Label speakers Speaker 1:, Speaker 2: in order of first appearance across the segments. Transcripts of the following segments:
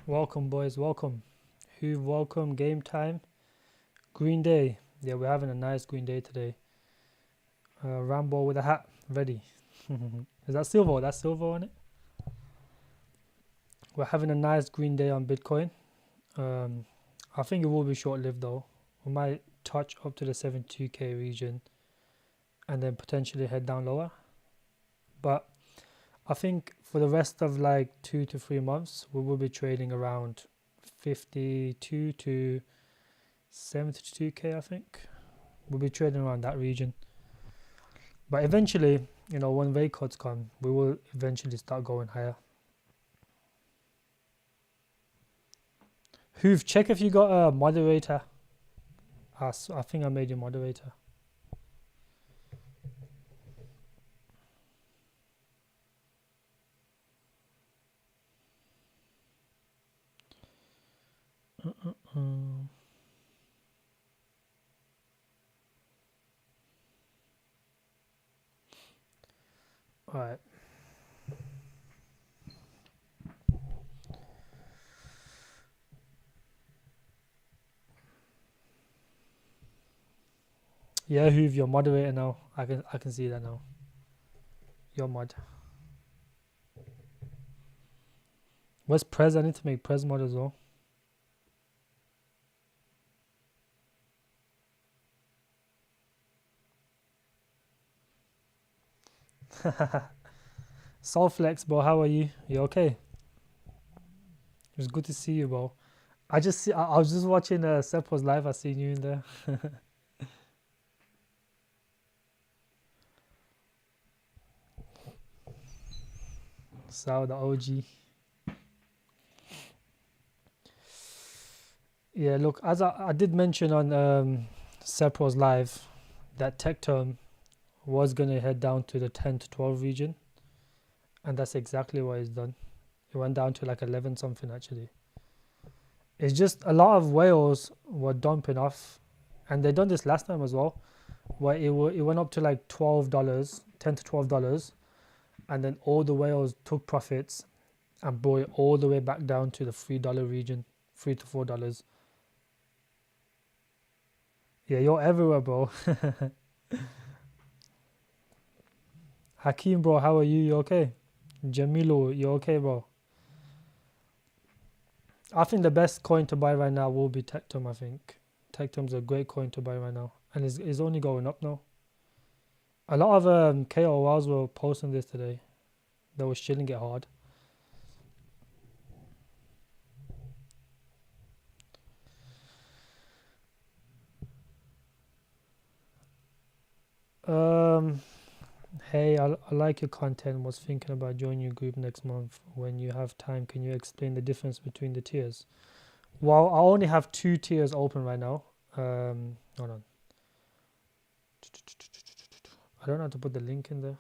Speaker 1: Welcome, boys. Welcome. Welcome. Game time. Green day. Yeah, we're having a nice green day today. Rambo with a hat. Ready. Is that silver? That's silver on it. We're having a nice green day on Bitcoin. I think it will be short lived though. We might touch up to the 72k region and then potentially head down lower. But I think for the rest of like 2 to 3 months, we will be trading around 52 to 72k. I think we'll be trading around that region. But eventually, when rate cuts come, we will eventually start going higher. Hoof, check if you got a moderator. I think I made you moderator. All right. Yeah, Hoof, you're moderator now. I can see that now. You're mod. Where's Prez? I need to make Prez mod as well. Soulflex, bro, how are you? You okay? It was good to see you, bro. I was just watching Seppo's live. I seen you in there. So the OG. Yeah, look, as I did mention on Seppo's live, that tech term was gonna head down to the 10 to 12 region, and that's exactly what it's done. It went down to like 11 something actually. It's just a lot of whales were dumping off, and they done this last time as well, where it went up to like $12, 10 to $12, and then all the whales took profits and brought it all the way back down to the $3 region, $3 to $4. Yeah, you're everywhere, bro. Hakeem, bro, how are you? You okay? Jamilo, you okay, bro? I think the best coin to buy right now will be Tectum, I think. Tectum's a great coin to buy right now. And it's only going up now. A lot of KOLs were posting this today. They were shilling it hard. Hey, I like your content. Was thinking about joining your group next month. When you have time, can you explain the difference between the tiers? Well, I only have 2 tiers open right now. Hold on. I don't know how to put the link in there.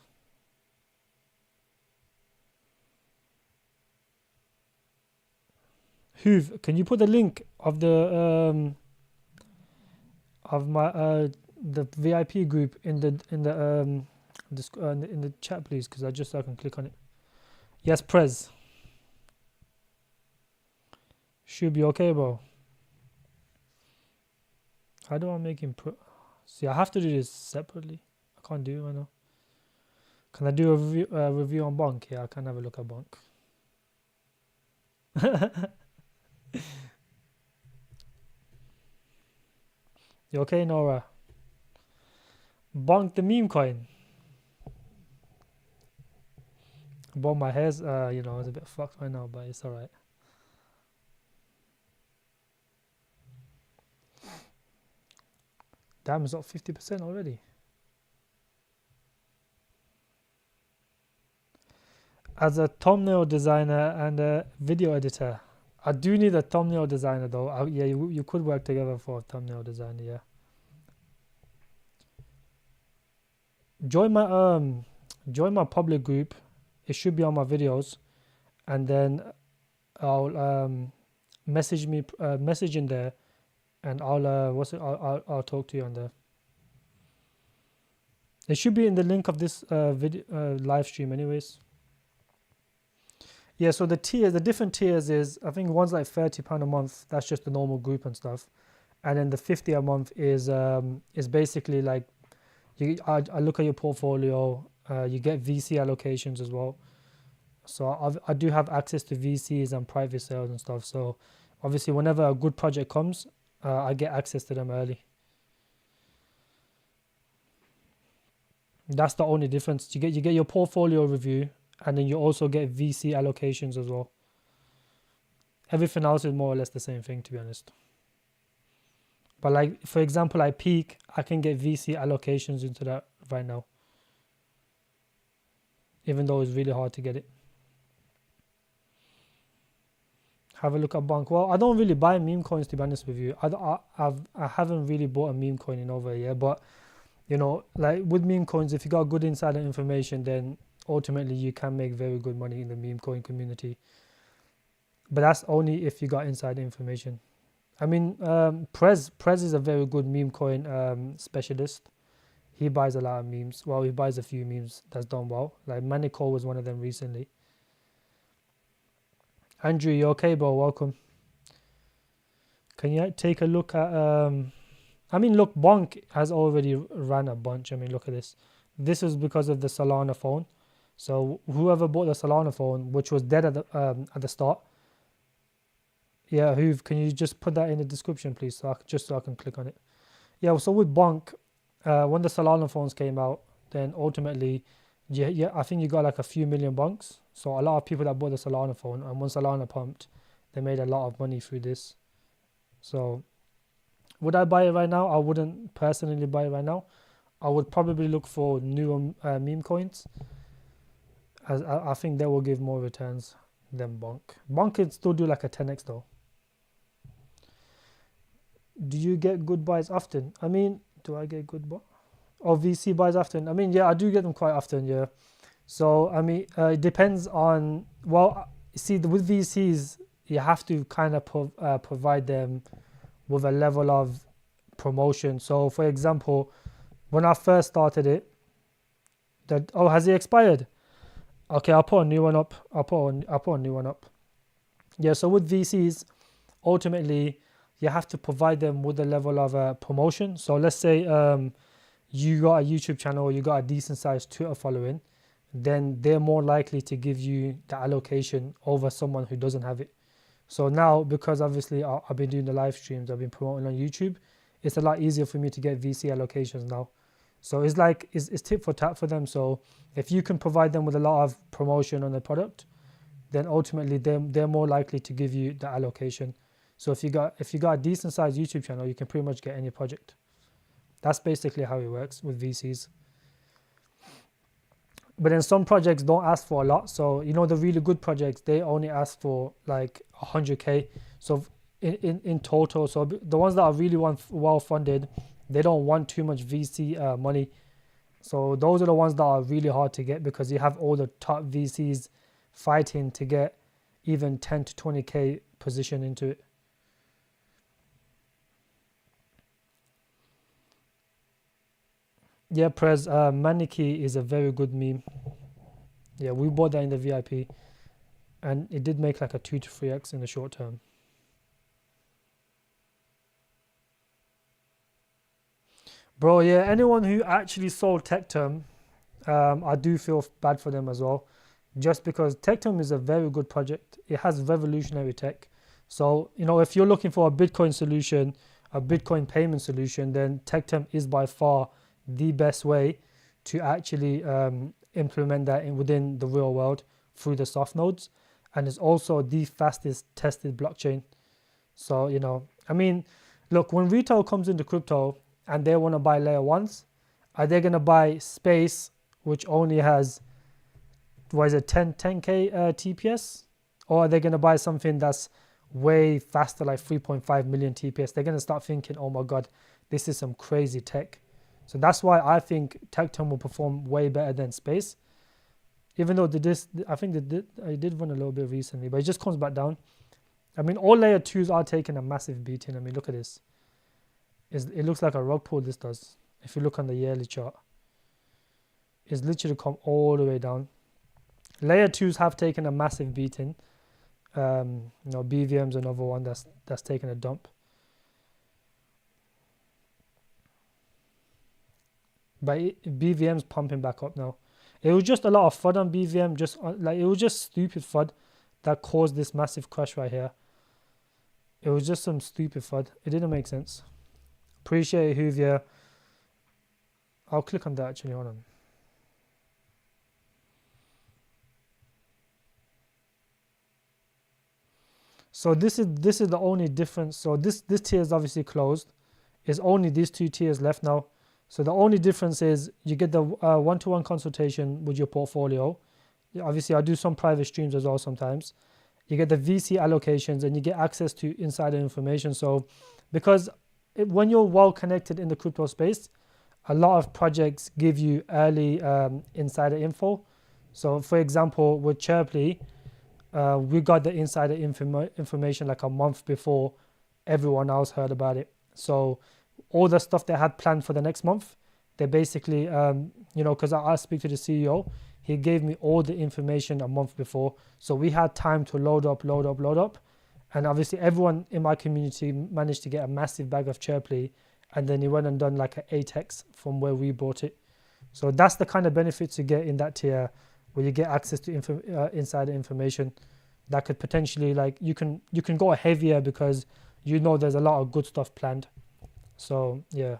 Speaker 1: Hoov, can you put the link of the the VIP group in the chat, please? Because I can click on it. Yes, Prez. Should be okay, bro. How do I make him see? I have to do this separately. I can't do it right now. Can I do a review on Bonk? Yeah, I can have a look at Bonk. You okay, Nora? Bonk the meme coin. Bro, my hair's it's a bit fucked right now, but it's alright. Damn, it's up 50% already. As a thumbnail designer and a video editor, I do need a thumbnail designer though. Yeah, you could work together for a thumbnail designer. Yeah. Join my public group. It should be on my videos, and then I'll message in there, and I'll talk to you on there. It should be in the link of this video live stream, anyways. Yeah, so the tiers, the different tiers is, I think one's like £30 a month. That's just the normal group and stuff. And then the 50 a month is basically like I look at your portfolio. You get VC allocations as well. So I do have access to VCs and private sales and stuff. So obviously, whenever a good project comes, I get access to them early. That's the only difference. You get your portfolio review, and then you also get VC allocations as well. Everything else is more or less the same thing, to be honest. But like for example, I Peak, I can get VC allocations into that right now, even though it's really hard to get it. Have a look at Bonk. Well, I don't really buy meme coins, to be honest with you. I haven't really bought a meme coin in over a year, but you know, like with meme coins, if you got good insider information, then ultimately you can make very good money in the meme coin community. But that's only if you got insider information. I mean, Prez is a very good meme coin specialist. He buys a lot of memes. Well, he buys a few memes that's done well. Like Manico was one of them recently. Andrew, you okay, bro? Welcome. Can you take a look at I mean, look, Bonk has already ran a bunch. I mean, look at this. This is because of the Solana phone. So whoever bought the Solana phone, which was dead at the start, yeah, can you just put that in the description, please, so I can click on it. Yeah, so with Bonk, when the Solana phones came out, then ultimately, yeah, I think you got like a few million Bonks. So a lot of people that bought the Solana phone, and when Solana pumped, they made a lot of money through this. So would I buy it right now? I wouldn't personally buy it right now. I would probably look for newer meme coins, as I think they will give more returns than Bonk. Bonk can still do like a 10x though. Do you get good buys often? I mean, do I get good buys? Or VC buys often? I mean, yeah, I do get them quite often, yeah. So, I mean, it depends on, well, see, with VCs, you have to kind of provide them with a level of promotion. So, for example, when I first started it, has it expired? Okay, I'll put a new one up. I'll put a new one up. Yeah, so with VCs, ultimately, you have to provide them with a level of promotion. So let's say you got a YouTube channel, you got a decent sized Twitter following, then they're more likely to give you the allocation over someone who doesn't have it. So now, because obviously I've been doing the live streams, I've been promoting on YouTube, it's a lot easier for me to get VC allocations now. So it's like, it's tit for tat for them. So if you can provide them with a lot of promotion on the product, then ultimately they're more likely to give you the allocation. So if you got a decent sized YouTube channel, you can pretty much get any project. That's basically how it works with VCs. But then some projects don't ask for a lot. So, you know, the really good projects, they only ask for like 100K. So in total, so the ones that are really well funded, they don't want too much VC money. So those are the ones that are really hard to get, because you have all the top VCs fighting to get even 10 to 20K position into it. Yeah, Prez, Maniki is a very good meme. Yeah, we bought that in the VIP, and it did make like a 2 to 3x in the short term. Bro, yeah, anyone who actually sold Tectum, I do feel bad for them as well, just because Tectum is a very good project. It has revolutionary tech. So, you know, if you're looking for a Bitcoin solution, a Bitcoin payment solution, then Tectum is by far the best way to actually implement that within the real world through the soft nodes, and it's also the fastest tested blockchain. So, you know, I mean, look, when retail comes into crypto and they want to buy layer ones, are they going to buy space which only has, what is it, 10k TPS, or are they going to buy something that's way faster, like 3.5 million TPS? They're going to start thinking, oh my god, this is some crazy tech. So that's why I think Tectum will perform way better than Space. Even though I think I did run a little bit recently, but it just comes back down. I mean, all layer 2s are taking a massive beating. I mean, look at this. It looks like a rug pull, this does. If you look on the yearly chart, it's literally come all the way down. Layer 2s have taken a massive beating. BVM's another one that's taken a dump. But BVM's pumping back up now. It was just a lot of FUD on BVM, it was just stupid FUD that caused this massive crash right here. It was just some stupid FUD. It didn't make sense. Appreciate it, Hoovier. I'll click on that actually, hold on. So this is the only difference. So this tier is obviously closed. It's only these two tiers left now. So the only difference is you get the one-to-one consultation with your portfolio. Obviously, I do some private streams as well sometimes. You get the VC allocations and you get access to insider information. So because when you're well connected in the crypto space, a lot of projects give you early insider info. So for example, with Chirply, we got the insider information like a month before everyone else heard about it. So all the stuff they had planned for the next month, they basically, because I speak to the CEO, he gave me all the information a month before. So we had time to load up. And obviously everyone in my community managed to get a massive bag of Chirply. And then he went and done like an 8x from where we bought it. So that's the kind of benefits you get in that tier, where you get access to insider information that could potentially, like, you can go heavier because there's a lot of good stuff planned. So yeah,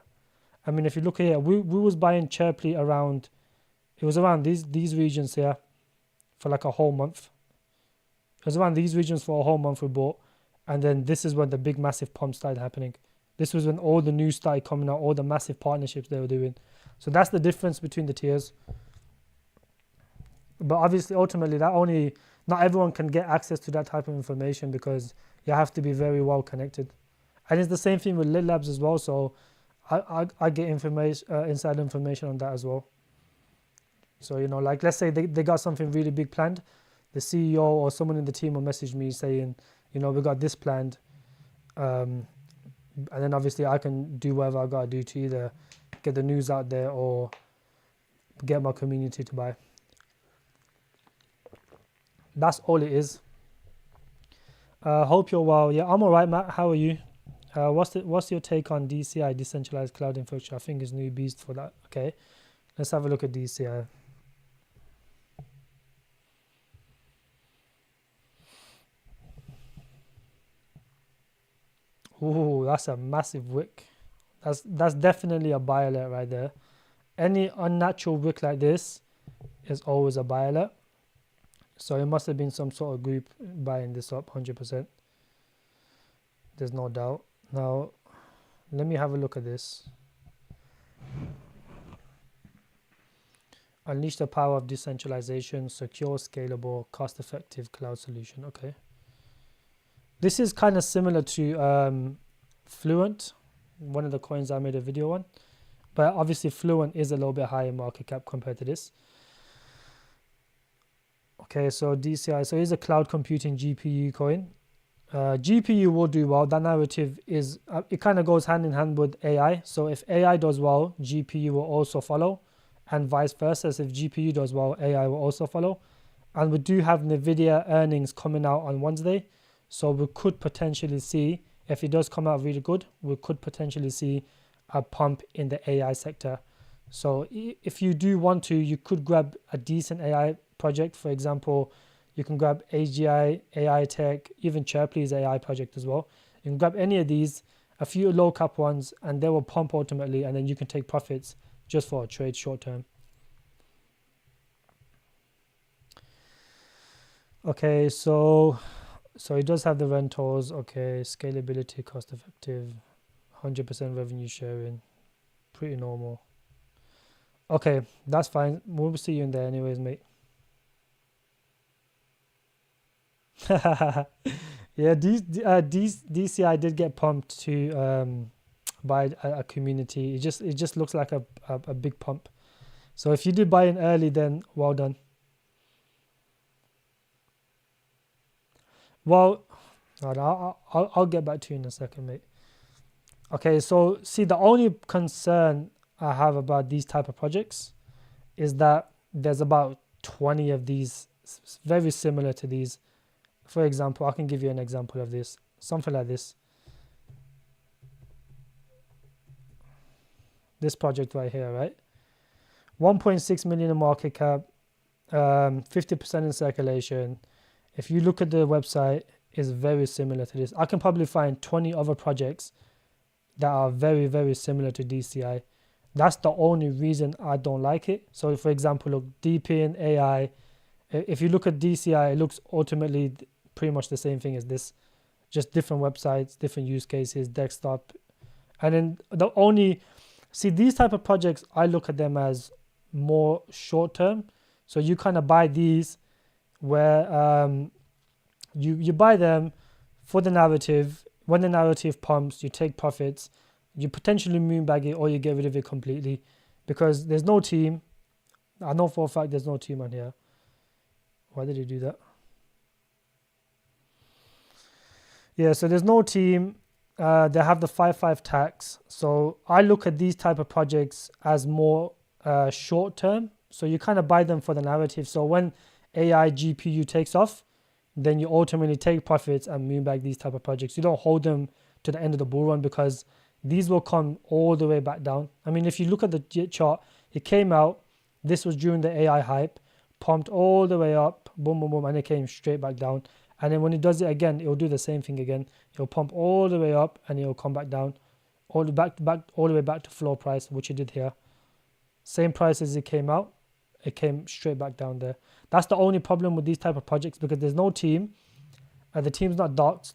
Speaker 1: I mean, if you look here, we was buying Chirply around these regions here for like a whole month. It was around these regions for a whole month we bought, and then this is when the big massive pump started happening. This was when all the news started coming out, all the massive partnerships they were doing. So that's the difference between the tiers. But obviously, ultimately, not everyone can get access to that type of information because you have to be very well connected. And it's the same thing with Lit Labs as well. So I get inside information on that as well. So, like let's say they got something really big planned. The CEO or someone in the team will message me saying, we got this planned. And then obviously I can do whatever I got to do to either get the news out there or get my community to buy. That's all it is. Hope you're well. Yeah, I'm all right, Matt. How are you? What's your take on DCI, decentralized cloud infrastructure? I think it's new beast for that. Okay, let's have a look at DCI. Ooh, that's a massive wick. That's definitely a buy alert right there. Any unnatural wick like this is always a buy alert. So it must have been some sort of group buying this up 100%. There's no doubt. Now, let me have a look at this. Unleash the power of decentralization, secure, scalable, cost-effective cloud solution. Okay. This is kind of similar to Fluent, one of the coins I made a video on. But obviously Fluent is a little bit higher market cap compared to this. Okay, so DCI, so it's a cloud computing GPU coin. GPU will do well. That narrative is, it kind of goes hand in hand with AI. So if AI does well, GPU will also follow, and vice versa. So if GPU does well, AI will also follow. And we do have NVIDIA earnings coming out on Wednesday. So we could potentially see, if it does come out really good, we could potentially see a pump in the AI sector. So if you do want to, you could grab a decent AI project. For example, you can grab AGI, AI Tech, even Chirply's AI project as well. You can grab any of these, a few low cap ones, and they will pump ultimately, and then you can take profits just for a trade short term. Okay, so it does have the rentals. Okay, scalability, cost effective, 100% revenue sharing, pretty normal. Okay, that's fine. We'll see you in there anyways, mate. Yeah, DCI did get pumped to by a community. It just looks like a big pump. So if you did buy in early, then well done. Well, I'll get back to you in a second, mate. Okay, so see, the only concern I have about these type of projects is that there's about 20 of these It's very similar to these. For example, I can give you an example of this. Something like this. This project right here, right? 1.6 million in market cap, 50% in circulation. If you look at the website, it's very similar to this. I can probably find 20 other projects that are very, very similar to DCI. That's the only reason I don't like it. So for example, look, DeepIn, AI. If you look at DCI, it looks ultimately pretty much the same thing as this. Just different websites, different use cases, desktop. And then these type of projects, I look at them as more short term. So you kind of buy these where you buy them for the narrative. When the narrative pumps, you take profits. You potentially moonbag it or you get rid of it completely because there's no team. I know for a fact there's no team on here. Why did he do that? Yeah, so there's no team. They have the 5/5 tax. So I look at these type of projects as more short term. So you kind of buy them for the narrative. So when AI GPU takes off, then you ultimately take profits and moonbag these type of projects. You don't hold them to the end of the bull run because these will come all the way back down. I mean, if you look at the chart, it came out. This was during the AI hype, pumped all the way up, boom, boom, boom, and it came straight back down. And then when it does it again, it will do the same thing again. It'll pump all the way up and it will come back down, all the way back to floor price, which it did here. Same price as it came out, it came straight back down there. That's the only problem with these type of projects because there's no team, and the team's not doxed.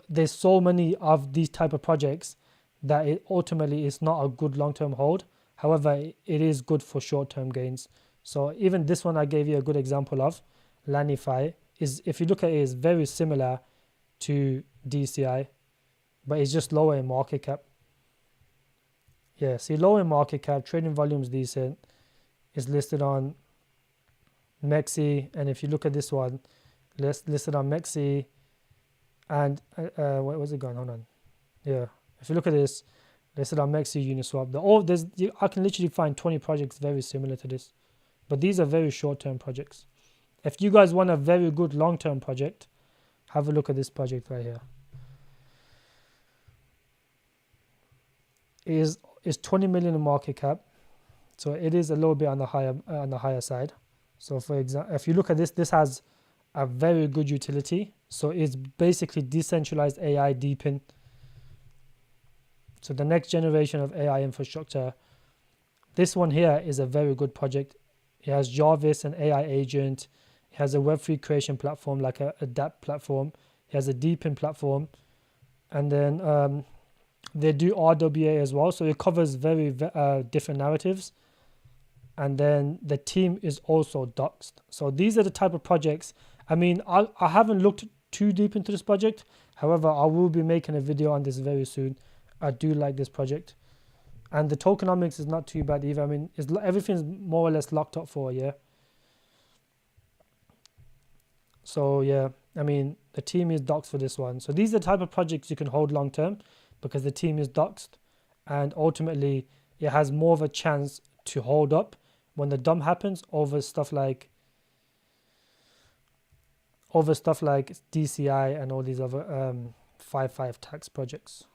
Speaker 1: There's so many of these type of projects that it ultimately is not a good long-term hold. However, it is good for short-term gains. So even this one I gave you a good example of, Lanify, is if you look at it, is very similar to DCI, but it's just lower in market cap. Yeah, see, lower in market cap, trading volume is decent. It's listed on Mexi, and if you look at this one, listed on Mexi, and where was it going? Hold on. Yeah, if you look at this, listed on Mexi, Uniswap. I can literally find 20 projects very similar to this, but these are very short-term projects. If you guys want a very good long-term project, have a look at this project right here. Is 20 million in market cap, so it is a little bit on the higher side. So for example, if you look at this has a very good utility. So it's basically decentralized AI DeepIn. So the next generation of AI infrastructure. This one here is a very good project. It has Jarvis, an AI agent. It has a Web3 creation platform like a DApp platform. It has a DeepIn platform. And then they do RWA as well. So it covers very different narratives. And then the team is also doxed. So these are the type of projects. I mean, I haven't looked too deep into this project. However, I will be making a video on this very soon. I do like this project. And the tokenomics is not too bad either. I mean, everything's more or less locked up for a year. So yeah, I mean, the team is doxed for this one. So these are the type of projects you can hold long term because the team is doxed. And ultimately, it has more of a chance to hold up when the dump happens over stuff like DCI and all these other 5/5 tax projects.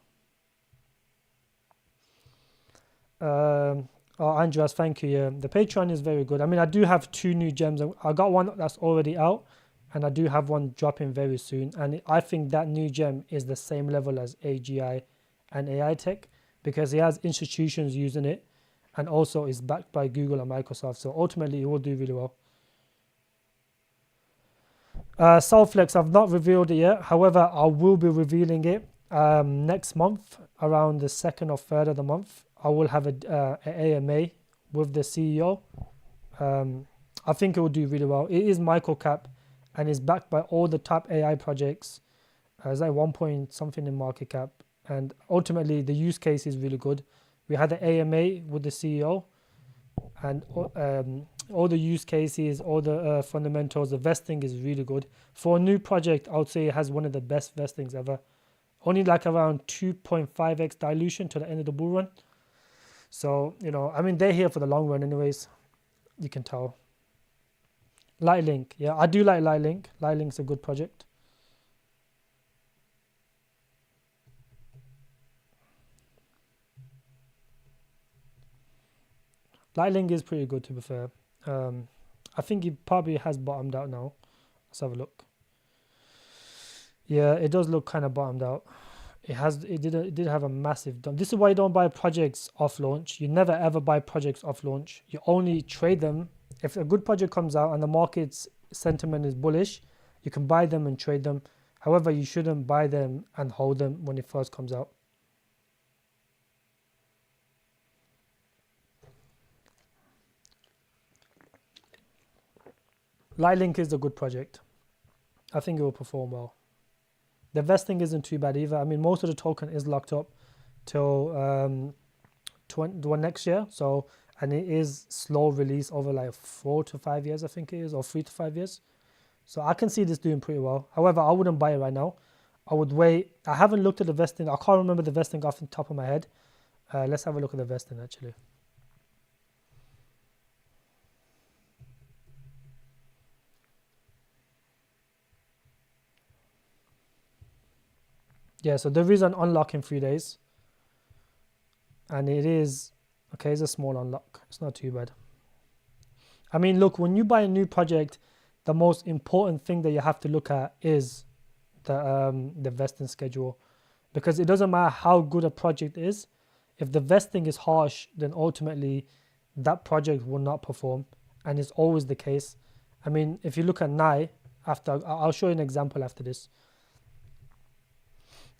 Speaker 1: Andreas, thank you. Yeah, the Patreon is very good. I mean, I do have 2 new gems. I got one that's already out, and I do have one dropping very soon. And I think that new gem is the same level as AGI and AI Tech because it has institutions using it, and also is backed by Google and Microsoft. So ultimately, it will do really well. Soulflex, I've not revealed it yet. However, I will be revealing it next month, around the 2nd or 3rd of the month. I will have an AMA with the CEO. I think it will do really well. It is micro cap and is backed by all the top AI projects. It's like 1 point something in market cap. And ultimately, the use case is really good. We had the AMA with the CEO, and all the use cases, all the fundamentals, the vesting is really good. For a new project, I would say it has one of the best vestings ever. Only like around 2.5x dilution to the end of the bull run. So, I mean, they're here for the long run anyways. You can tell. Lightlink, yeah, I do like Lightlink. Lightlink's a good project. Lightlink is pretty good, to be fair. I think it probably has bottomed out now. Let's have a look. Yeah, it does look kind of bottomed out. It did have a massive dump. This is why you don't buy projects off launch. You never ever buy projects off launch. You only trade them if a good project comes out and the market's sentiment is bullish. You can buy them and trade them. However, you shouldn't buy them and hold them when it first comes out. Lightlink is a good project. I think it will perform well. The vesting isn't too bad either. I mean, most of the token is locked up till next year. So, and it is slow release over like 4 to 5 years, I think it is, or 3 to 5 years. So I can see this doing pretty well. However, I wouldn't buy it right now. I would wait. I haven't looked at the vesting. I can't remember the vesting off the top of my head. Let's have a look at the vesting actually. Yeah, so there is an unlock in 3 days. And it is, okay, it's a small unlock. It's not too bad. I mean, look, when you buy a new project, the most important thing that you have to look at is the vesting schedule, because it doesn't matter how good a project is. If the vesting is harsh, then ultimately that project will not perform, and it's always the case. I mean, if you look at Nai, I'll show you an example after this.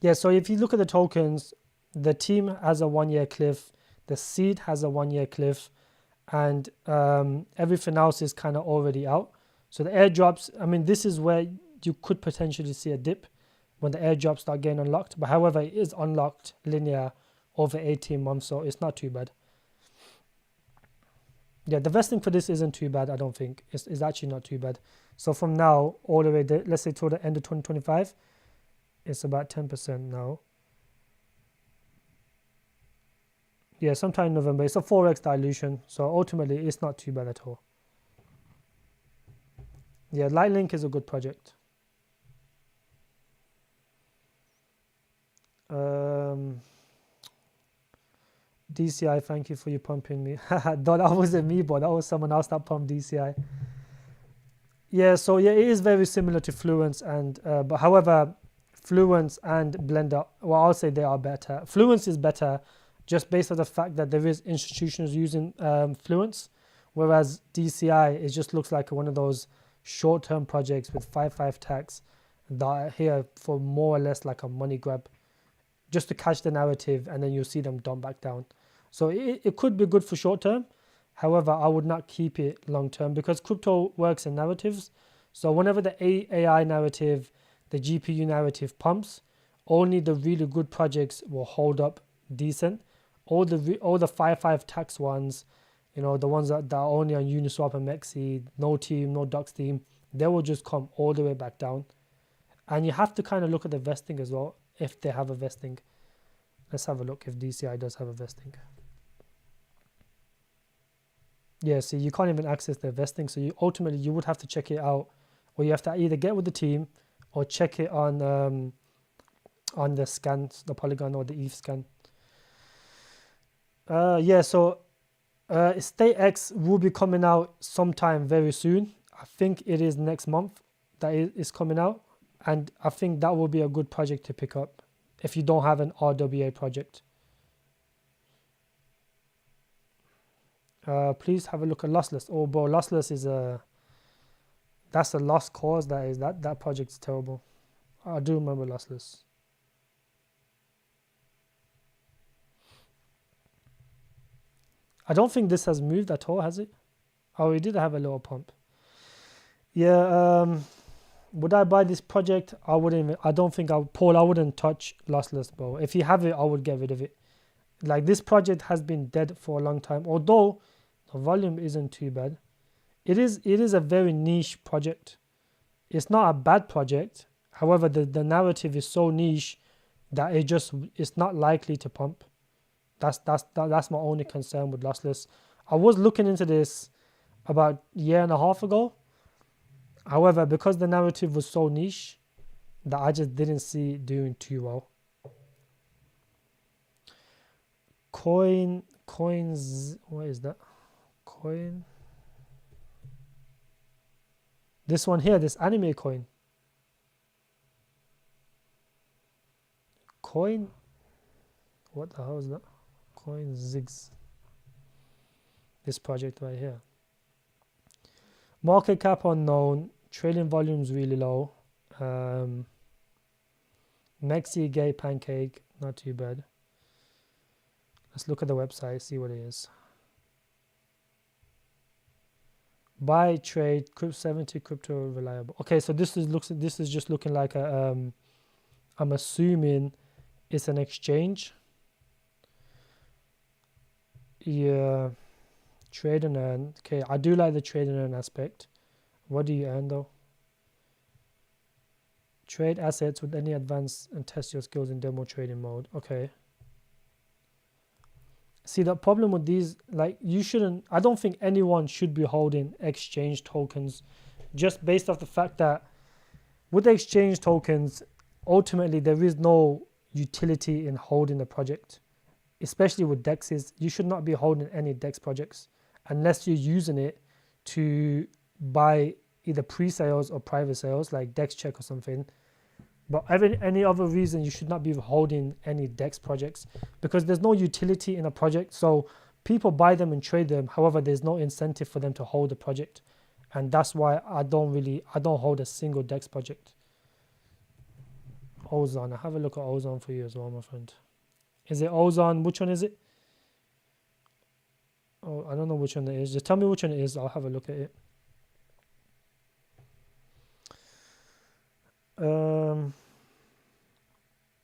Speaker 1: Yeah, so if you look at the tokens, the team has a 1-year cliff, the seed has a 1-year cliff, and everything else is kind of already out. So the airdrops, I mean, this is where you could potentially see a dip when the airdrops start getting unlocked. But however, it is unlocked linear over 18 months, so it's not too bad. Yeah, the vesting for this isn't too bad, I don't think. It's actually not too bad. So from now all the way, let's say toward the end of 2025, it's about 10% now. Yeah, sometime in November. It's a 4x dilution, so ultimately it's not too bad at all. Yeah, Lightlink is a good project. DCI, thank you for you pumping me. That wasn't me, but that was someone else that pumped DCI. Yeah, so yeah, it is very similar to Fluence, and but however, Fluence and Blender, well, I'll say they are better. Fluence is better just based on the fact that there is institutions using Fluence, whereas DCI, it just looks like one of those short-term projects with 5.5 tax that are here for more or less like a money grab, just to catch the narrative, and then you'll see them dump back down. So it could be good for short term. However, I would not keep it long term, because crypto works in narratives. So whenever the AI narrative, the GPU narrative pumps, only the really good projects will hold up decent. All the 5.5 tax ones, you know, the ones that are only on Uniswap and Mexi, no team, no Docs team, they will just come all the way back down. And you have to kind of look at the vesting as well, if they have a vesting. Let's have a look if DCI does have a vesting. Yeah, see, you can't even access their vesting, so you ultimately you would have to check it out, or you have to either get with the team or check it on the scans, the Polygon or the ETH scan. Yeah, so State X will be coming out sometime very soon. I think it is next month that it is coming out, and I think that will be a good project to pick up if you don't have an RWA project. Please have a look at Lossless. Oh, bro, Lossless is that's a lost cause. That project's terrible. I do remember Lossless. I don't think this has moved at all, has it? Oh, it did have a little pump. Yeah. Would I buy this project? I wouldn't. I don't think I would. Paul, I wouldn't touch Lossless, bro. If you have it, I would get rid of it. Like, this project has been dead for a long time, although the volume isn't too bad. It is a very niche project. It's not a bad project. However, the narrative is so niche that it's not likely to pump. That's my only concern with Lossless. I was looking into this about a year and a half ago, However, because the narrative was so niche that I just didn't see it doing too well. Coins, what is that? Coin. This one here, this anime coin. Coin. What the hell is that? Coin Zigs. This project right here. Market cap unknown. Trading volumes really low. Mexi Gay Pancake, not too bad. Let's look at the website, see what it is. Buy, trade, 70 crypto reliable. Okay, so this is just looking like a I'm assuming it's an exchange. Yeah, trade and earn. Okay, I do like the trade and earn aspect. What do you earn though? Trade assets with any advance and test your skills in demo trading mode. Okay. See, the problem with these, like, I don't think anyone should be holding exchange tokens, just based off the fact that with exchange tokens, ultimately there is no utility in holding the project, especially with DEXs. You should not be holding any DEX projects unless you're using it to buy either pre-sales or private sales, like DEX check or something. But any other reason, you should not be holding any DEX projects because there's no utility in a project. So people buy them and trade them. However, there's no incentive for them to hold the project. And that's why I don't hold a single DEX project. Ozone. I have a look at Ozone for you as well, my friend. Is it Ozone? Which one is it? Oh, I don't know which one it is. Just tell me which one it is. I'll have a look at it.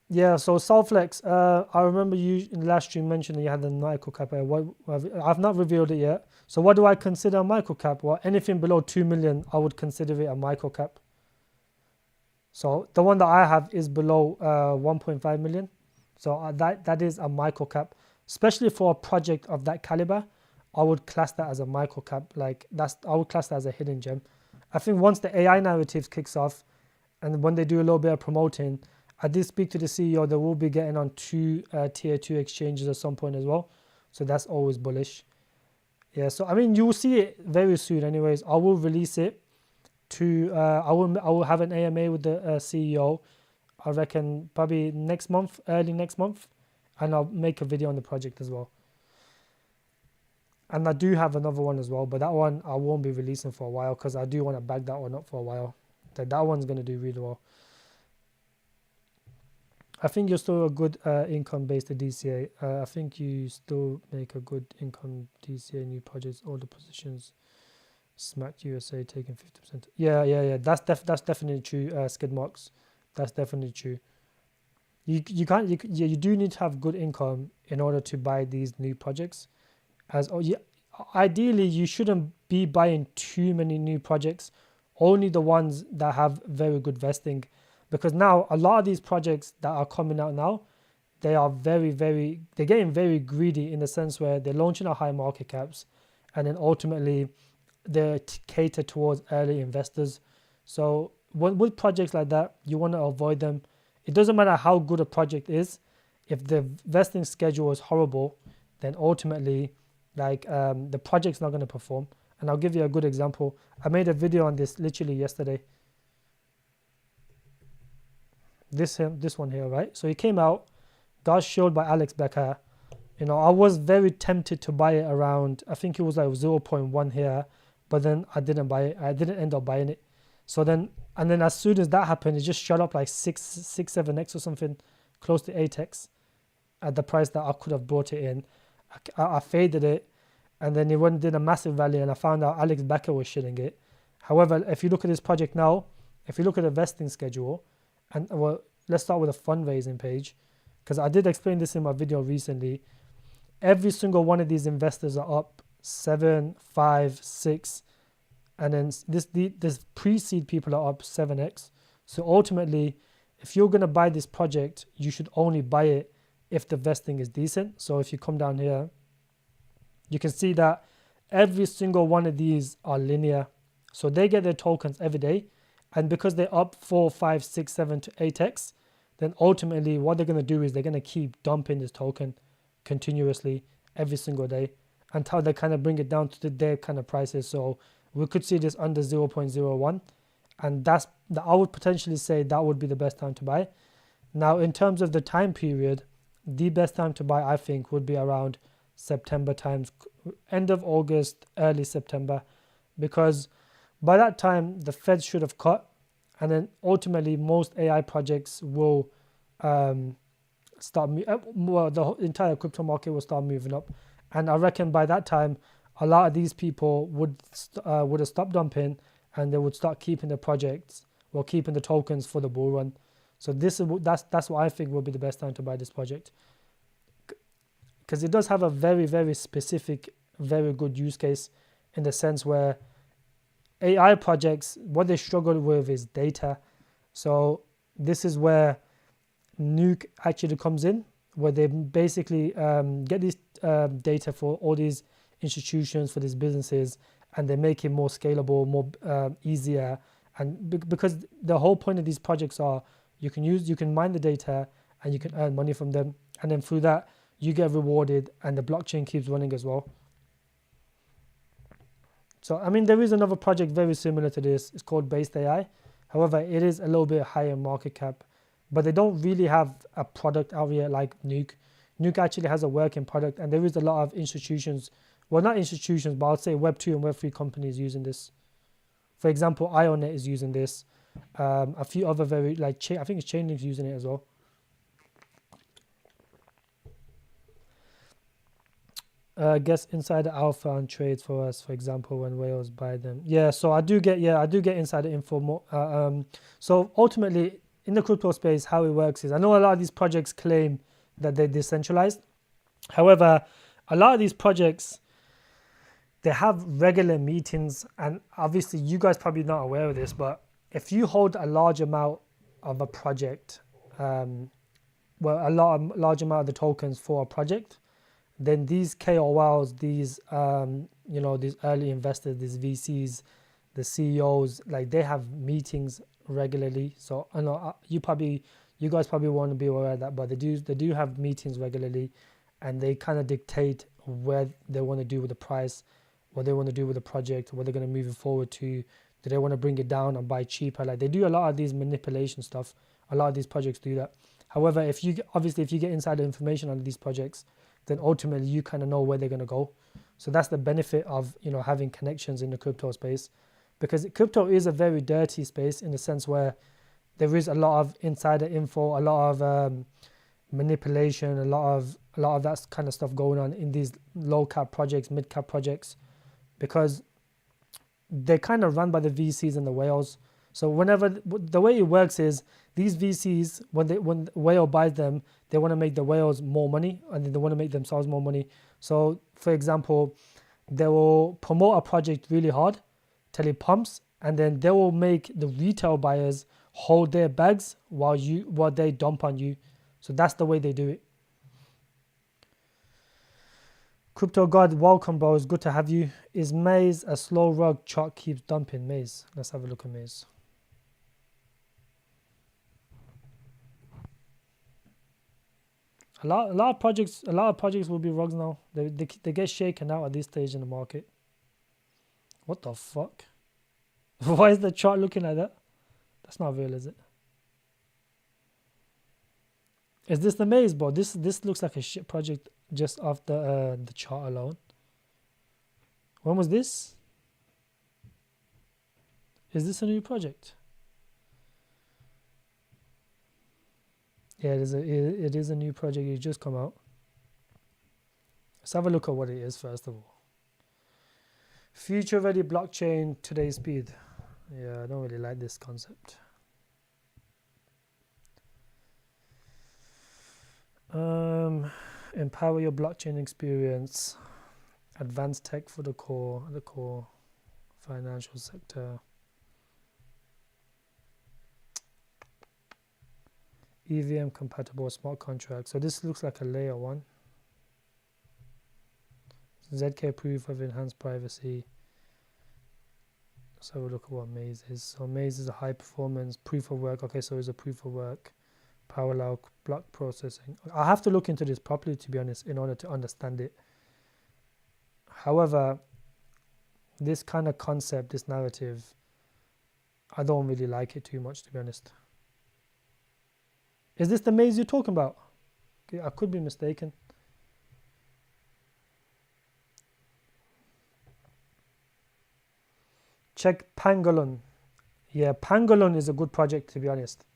Speaker 1: Yeah, so Solflex, I remember you in the last stream mentioned that you had the micro cap. I've not revealed it yet. So what do I consider a micro cap? Well, anything below 2 million, I would consider it a micro cap. So the one that I have is below 1.5 million. So that is a micro cap, especially for a project of that caliber. I would class that as a micro cap. I would class that as a hidden gem. I think once the AI narrative kicks off, and when they do a little bit of promoting, I did speak to the CEO. They will be getting on 2 tier 2 exchanges at some point as well. So that's always bullish. Yeah, so I mean, you will see it very soon anyways. I will release it to, I will have an AMA with the CEO, I reckon probably next month, early next month. And I'll make a video on the project as well. And I do have another one as well, but that one I won't be releasing for a while because I do want to back that one up for a while. That one's going to do really well. I think you're still a good income based DCA. I think you still make a good income DCA new projects. All the positions, Smack USA taking 50%. Yeah. That's definitely true. Skid marks. That's definitely true. You do need to have good income in order to buy these new projects. Ideally, you shouldn't be buying too many new projects. Only the ones that have very good vesting. Because now a lot of these projects that are coming out now, they are they're getting very greedy in the sense where they're launching at high market caps and then ultimately they cater towards early investors. So with projects like that, you want to avoid them. It doesn't matter how good a project is. If the vesting schedule is horrible, then ultimately the project's not going to perform. And I'll give you a good example. I made a video on this literally yesterday. This one here, right? So it came out, got showed by Alex Becker. I was very tempted to buy it around, I think it was like 0.1 here, but then I didn't buy it. I didn't end up buying it. So then as soon as that happened, it just shot up like 7x or something, close to 8x at the price that I could have bought it in. I faded it, and then it went and did a massive rally, and I found out Alex Becker was shitting it. However, if you look at this project now, if you look at the vesting schedule, and well, let's start with a fundraising page, because I did explain this in my video recently. Every single one of these investors are up 7, 5, 6, and then this pre-seed people are up 7x. So ultimately, if you're going to buy this project, you should only buy it if the vesting is decent. So if you come down here, you can see that every single one of these are linear. So they get their tokens every day, and because they're up 4, 5, 6, 7 to 8x, then ultimately what they're going to do is they're going to keep dumping this token continuously every single day until they kind of bring it down to their kind of prices. So we could see this under 0.01, and I would potentially say that would be the best time to buy. Now, in terms of the time period, the best time to buy, I think, would be around September times, end of August, early September, because by that time the Fed should have cut, and then ultimately most AI projects will the entire crypto market will start moving up, and I reckon by that time a lot of these people would have stopped dumping, and they would start keeping the projects or keeping the tokens for the bull run. So that's what I think will be the best time to buy this project, because it does have a very, very specific, very good use case, in the sense where AI projects, what they struggle with is data. So this is where Nuke actually comes in, where they basically get this data for all these institutions, for these businesses, and they make it more scalable, more easier. And because the whole point of these projects are you can mine the data and you can earn money from them, and then through that you get rewarded, and the blockchain keeps running as well. So I mean, there is another project very similar to this. It's called Based AI. However, it is a little bit higher market cap, but they don't really have a product out yet like Nuke. Nuke actually has a working product, and there is a lot of institutions, well, not institutions, but I'll say Web2 and Web3 companies using this. For example, IONET is using this. A few other I think it's Chainlink's using it as well. Guess insider alpha and trades for us, for example, when whales buy them. Yeah, so I do get insider info more. So ultimately, in the crypto space, how it works is, I know a lot of these projects claim that they're decentralized. However, a lot of these projects, they have regular meetings, and obviously you guys probably not aware of this, but if you hold a large amount of a project, large amount of the tokens for a project, then these KOLs, these these early investors, these VCs, the CEOs, like, they have meetings regularly. So I know you guys probably want to be aware of that, but they do have meetings regularly, and they kind of dictate where they want to do with the price, what they want to do with the project, what they're going to move it forward to. Do they want to bring it down and buy cheaper? Like, they do a lot of these manipulation stuff. A lot of these projects do that. However, if you get insider information on these projects, then ultimately you kind of know where they're going to go. So that's the benefit of having connections in the crypto space, because crypto is a very dirty space, in the sense where there is a lot of insider info, a lot of manipulation, a lot of that kind of stuff going on in these low cap projects, mid cap projects, because they're kind of run by the VCs and the whales. So the way it works is, these VCs, when the whale buys them, they want to make the whales more money, and they want to make themselves more money. So for example, they will promote a project really hard till it pumps, and then they will make the retail buyers hold their bags while they dump on you. So that's the way they do it. Crypto God, welcome, bro. It's good to have you. Is Maze a slow rug? Chart keeps dumping. Maze. Let's have a look at Maze. A lot of projects will be rugs now. They get shaken out at this stage in the market. What the fuck? Why is the chart looking like that? That's not real, is it? Is this the Maze, bro? This looks like a shit project just off the chart alone. When was this? Is this a new project? Yeah, it is a new project. It just come out. Let's have a look at what it is first of all. Future ready blockchain, today's speed. Yeah, I don't really like this concept. Empower your blockchain experience. Advanced tech for the core financial sector. EVM compatible smart contract. So this looks like a layer 1. ZK proof of enhanced privacy. Let's have a look at what Maze is. So Maze is a high performance proof of work. Okay, so it's a proof of work, parallel block processing. I have to look into this properly, to be honest, in order to understand it. However, this kind of concept, this narrative, I don't really like it too much, to be honest. Is this the Maze you're talking about? Okay, I could be mistaken. Check Pangolin. Yeah, Pangolin is a good project, to be honest.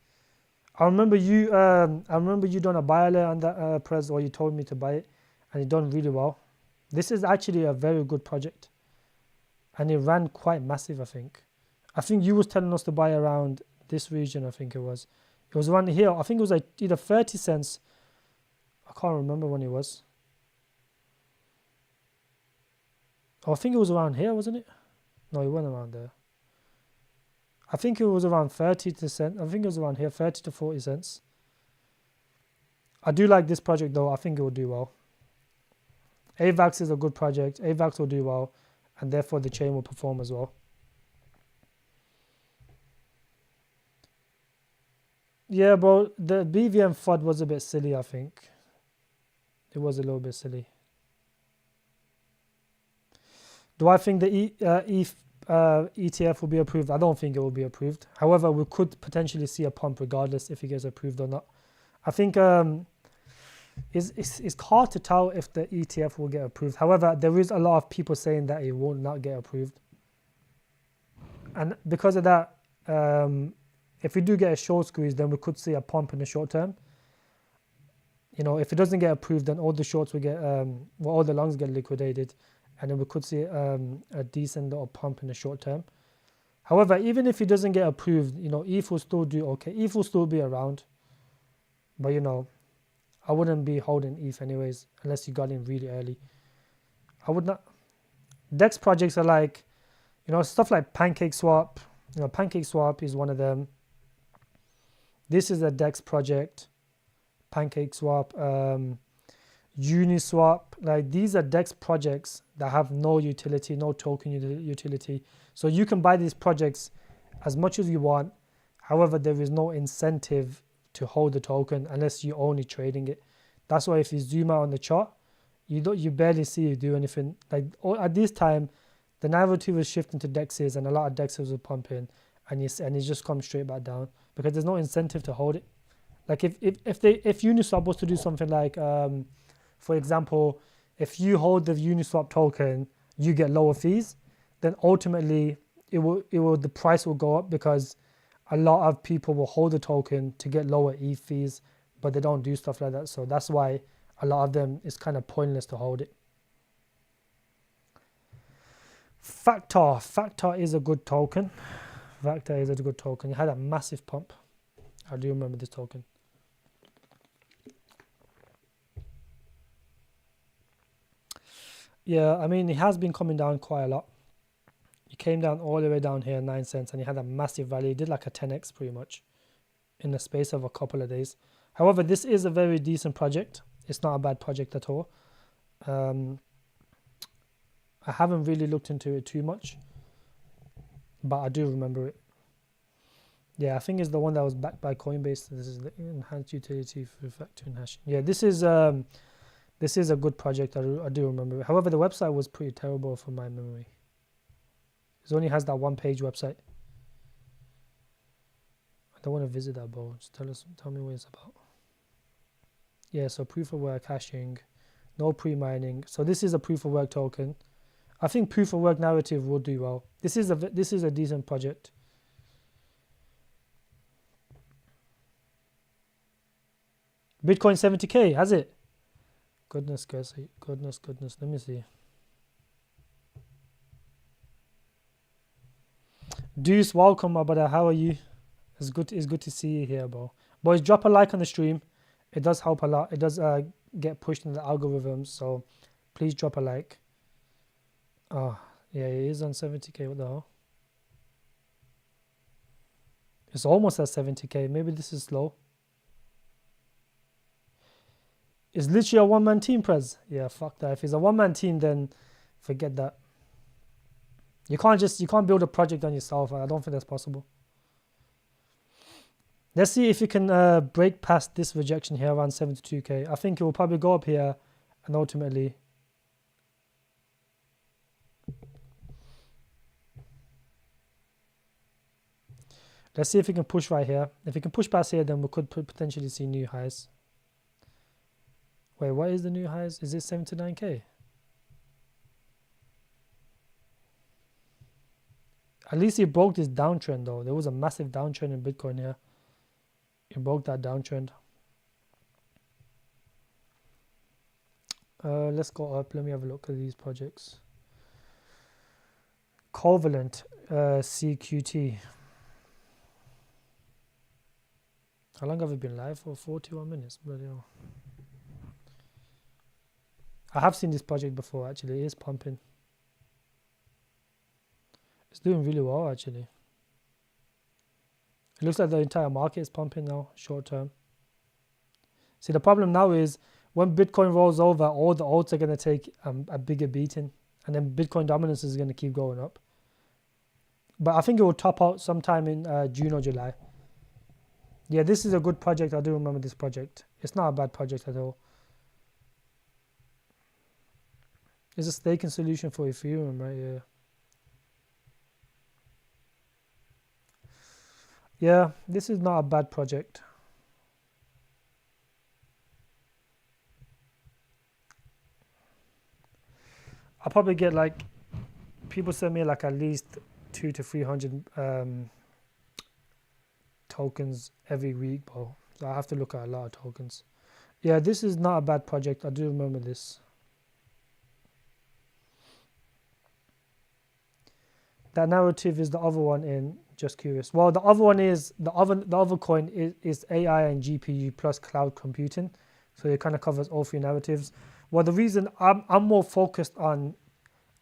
Speaker 1: I remember you done a buy alert on that press, or you told me to buy it, and it done really well. This is actually a very good project, and it ran quite massive. I think you was telling us to buy around this region. I think it was around here. I think it was like either 30 cents. I can't remember when it was. Oh, I think it was around here, wasn't it? No, it wasn't around there. I think it was around 30 cents. I think it was around here, 30 to 40 cents. I do like this project though. I think it will do well. AVAX is a good project. AVAX will do well, and therefore the chain will perform as well. Yeah, bro, the BVM FUD was a bit silly, I think. It was a little bit silly. Do I think the ETF will be approved? I don't think it will be approved. However, we could potentially see a pump regardless if it gets approved or not. I think it's hard to tell if the ETF will get approved. However, there is a lot of people saying that it will not get approved. And because of that, if we do get a short squeeze, then we could see a pump in the short term. You know, if it doesn't get approved, then all the shorts will get, all the longs get liquidated, and then we could see a decent little pump in the short term. However, even if it doesn't get approved, you know, ETH will still do okay. ETH will still be around, but you know, I wouldn't be holding ETH anyways unless you got in really early. I would not. DEX projects are like, you know, stuff like PancakeSwap. You know, PancakeSwap is one of them. This is a DEX project. PancakeSwap, Uniswap, like these are DEX projects that have no utility, no token utility. So you can buy these projects as much as you want. However, there is no incentive to hold the token unless you're only trading it. That's why if you zoom out on the chart, you barely see it do anything. Like at this time, the narrative is shifting to DEXs, and a lot of DEXs will pump in, and it just comes straight back down because there's no incentive to hold it. Like if Uniswap was to do something like, for example, if you hold the Uniswap token, you get lower fees, then ultimately the price will go up because a lot of people will hold the token to get lower ETH fees, but they don't do stuff like that. So that's why a lot of them it's kind of pointless to hold it. Factor is a good token. Factor is a good token. It had a massive pump. I do remember this token. Yeah, I mean, it has been coming down quite a lot. It came down all the way down here, 9 cents, and it had a massive rally. It did like a 10x pretty much in the space of a couple of days. However, this is a very decent project. It's not a bad project at all. I haven't really looked into it too much, but I do remember it. Yeah, I think it's the one that was backed by Coinbase. This is the enhanced utility for factoring hashing. Yeah, this is a good project. I do remember it. However, the website was pretty terrible from my memory. It only has that one-page website. I don't want to visit that, bro. Just tell me what it's about. Yeah, so proof of work hashing, no pre-mining. So this is a proof of work token. I think proof of work narrative will do well. This is a decent project. Bitcoin 70k, has it? Goodness, guys. Goodness. Let me see. Deuce, welcome, my brother. How are you? It's good to see you here, bro. Boys, drop a like on the stream. It does help a lot. It does get pushed in the algorithms, so please drop a like. Oh, yeah, it is on 70k. What the hell? It's almost at 70k. Maybe this is slow. It's literally a one-man team, Prez. Yeah, fuck that. If it's a one-man team, then forget that. You can't build a project on yourself. I don't think that's possible. Let's see if you can break past this rejection here around 72k. I think it will probably go up here, and ultimately, let's see if we can push right here. If we can push past here, then we could potentially see new highs. Wait, what is the new highs? Is it 79k? At least it broke this downtrend though. There was a massive downtrend in Bitcoin here. It broke that downtrend. Let's go up. Let me have a look at these projects. Covalent, CQT. How long have we been live for? 41 minutes. Bloody hell. I have seen this project before actually. It is pumping. It's doing really well actually. It looks like the entire market is pumping now, short term. See, the problem now is when Bitcoin rolls over, all the alts are going to take a bigger beating, and then Bitcoin dominance is going to keep going up. But I think it will top out sometime in June or July. Yeah, this is a good project. I do remember this project. It's not a bad project at all. It's a staking solution for Ethereum, right? Yeah. Yeah, this is not a bad project. I'll probably get like, people send me like at least 200 to 300 tokens every week, bro. So I have to look at a lot of tokens. Yeah, this is not a bad project. I do remember this. That narrative is the other one in, just curious. Well, the other one is, the other coin is AI and GPU plus cloud computing. So it kind of covers all three narratives. Well, the reason I'm more focused on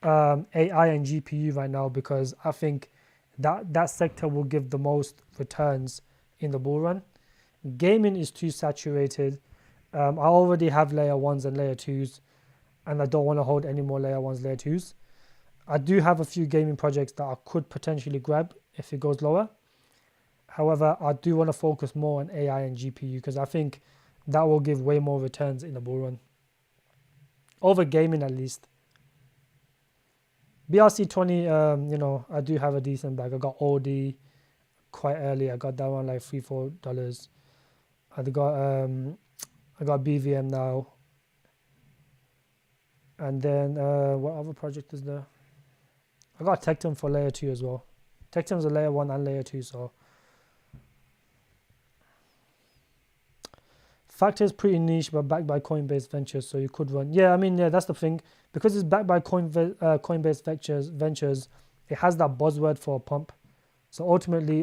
Speaker 1: AI and GPU right now, because I think that sector will give the most returns in the bull run. Gaming is too saturated. I already have layer 1s and layer 2s, and I don't want to hold any more layer 1s, layer 2s. I do have a few gaming projects that I could potentially grab if it goes lower. However, I do want to focus more on AI and GPU, because I think that will give way more returns in the bull run. Over gaming at least. BRC20, you know, I do have a decent bag. I got OD quite early. I got that one like $3-4. I got BVM now. And then what other project is there? I got Tectum for layer 2 as well. Tectum's a layer 1 and layer 2, so. Factor is pretty niche, but backed by Coinbase Ventures, so you could run. Yeah, I mean, yeah, that's the thing. Because it's backed by Coinbase Ventures, it has that buzzword for a pump. So ultimately,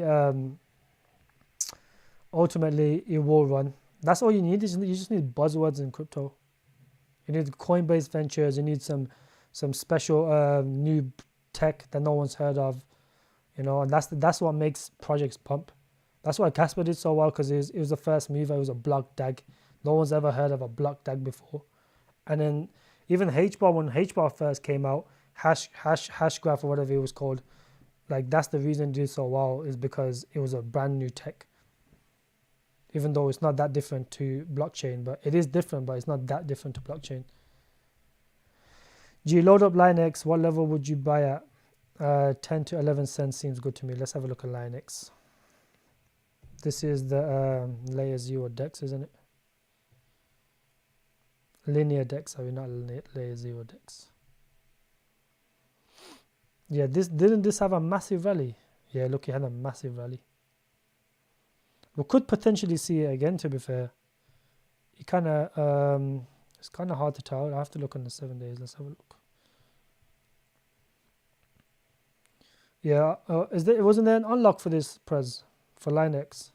Speaker 1: it will run. That's all you need. You just need buzzwords in crypto. You need Coinbase Ventures. You need some special new tech that no one's heard of, you know, and that's what makes projects pump. That's why Casper did so well, because it was the first mover. It was a block DAG. No one's ever heard of a block DAG before. And then even HBAR, when HBAR first came out, Hashgraph or whatever it was called, like that's the reason it did so well, is because it was a brand new tech. Even though it's not that different to blockchain, but it is different, but it's not that different to blockchain. Load up Linex. What level would you buy at? 10 to 11 cents seems good to me. Let's have a look at Linex. This is the layer 0 DEX, isn't it? Linear DEX, sorry, not layer 0 DEX. Yeah, didn't this have a massive rally? Yeah, look, it had a massive rally. We could potentially see it again, to be fair. It kind of, it's kind of hard to tell. I have to look on the 7 days. Let's have a look. Yeah, wasn't there an unlock for this Prez, for Linex?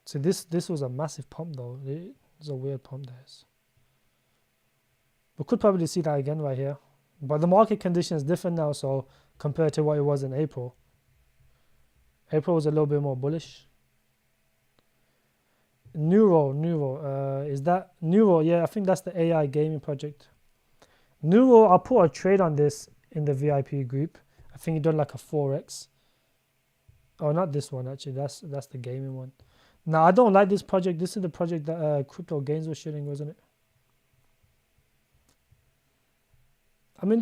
Speaker 1: So this was a massive pump though. It's a weird pump there. We could probably see that again right here. But the market condition is different now, so compared to what it was in April. April was a little bit more bullish. Neuro, is that Neuro? Yeah, I think that's the AI gaming project. Nuro, I'll put a trade on this in the VIP group. I think he done like a 4x. Oh, not this one actually. That's the gaming one. Now I don't like this project. This is the project that Crypto Gains was shooting, wasn't it? I mean,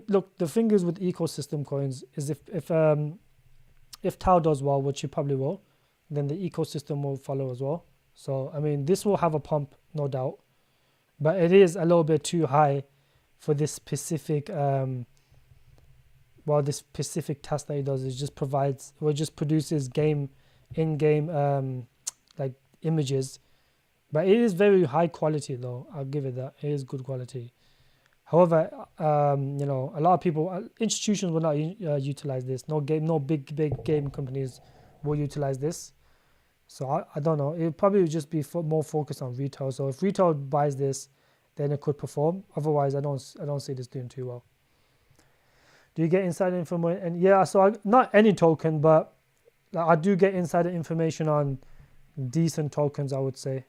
Speaker 1: look. The thing is with ecosystem coins is if Tau does well, which it probably will, then the ecosystem will follow as well. So I mean, this will have a pump, no doubt, but it is a little bit too high for this specific this specific task that he does. It just produces in-game like images, but it is very high quality though. I'll give it that. It is good quality. However, a lot of people, institutions will not utilize this. No big game companies will utilize this. So I don't know. It probably would just be more focused on retail. So if retail buys this, then it could perform. Otherwise, I don't see this doing too well. Do you get insider information? And yeah, so not any token, but I do get insider information on decent tokens, I would say.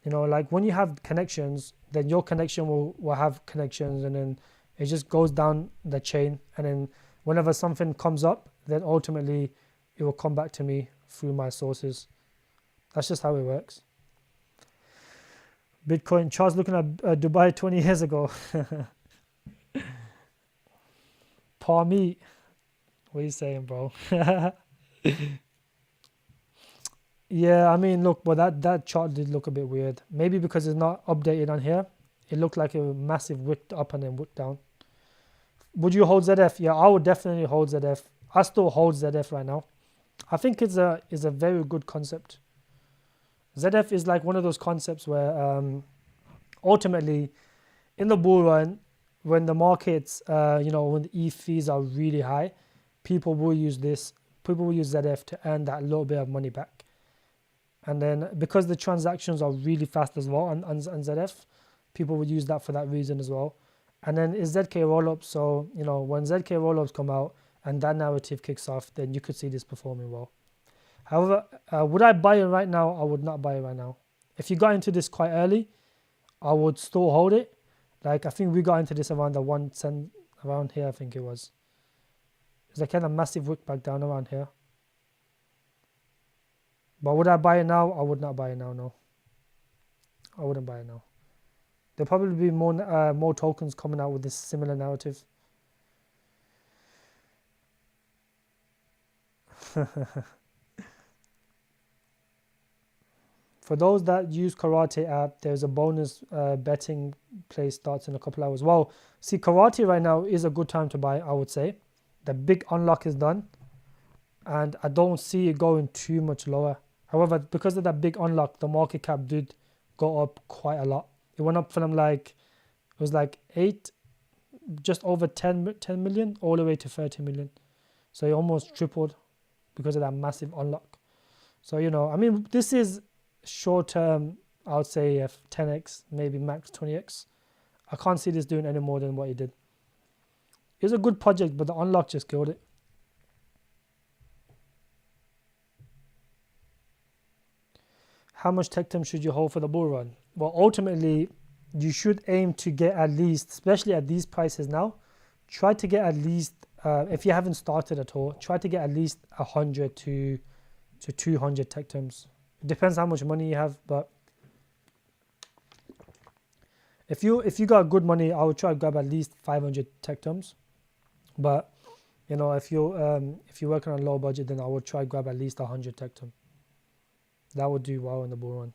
Speaker 1: Like when you have connections, then your connection will have connections, and then it just goes down the chain. And then whenever something comes up, then ultimately it will come back to me through my sources. That's just how it works. Bitcoin, Charles looking at Dubai 20 years ago. Par me. What are you saying, bro? Yeah, I mean, look, but that chart did look a bit weird. Maybe because it's not updated on here. It looked like a massive wick up and then wick down. Would you hold ZF? Yeah, I would definitely hold ZF. I still hold ZF right now. I think it's a very good concept. ZF is like one of those concepts where ultimately in the bull run, when the markets, when the ETH fees are really high, people will use ZF to earn that little bit of money back. And then because the transactions are really fast as well on ZF, people would use that for that reason as well. And then is ZK rollups. So, when ZK rollups come out and that narrative kicks off, then you could see this performing well. However, would I buy it right now? I would not buy it right now. If you got into this quite early, I would still hold it. Like I think we got into this around the 1 cent, around here I think it was. It's like kind of massive wick back down around here. But would I buy it now? I would not buy it now, no. I wouldn't buy it now. There'll probably be more tokens coming out with this similar narrative. For those that use Karate app, there's a bonus betting place starts in a couple hours. Well, see, Karate right now is a good time to buy, I would say. The big unlock is done, and I don't see it going too much lower. However, because of that big unlock, the market cap did go up quite a lot. It went up from it was like 8, just over 10 million, all the way to 30 million. So it almost tripled because of that massive unlock. So, I mean, this is short term, I would say 10x, maybe max 20x. I can't see this doing any more than what it did. It was a good project, but the unlock just killed it. How much tech term should you hold for the bull run? Well, ultimately, you should aim to get at least, especially at these prices now, try to get at least, if you haven't started at all, try to get at least 100 to 200 tech terms. It depends how much money you have, but if you got good money, I would try to grab at least 500 tech terms. But if you're working on a low budget, then I would try to grab at least 100 tech term. That would do well in the bull run.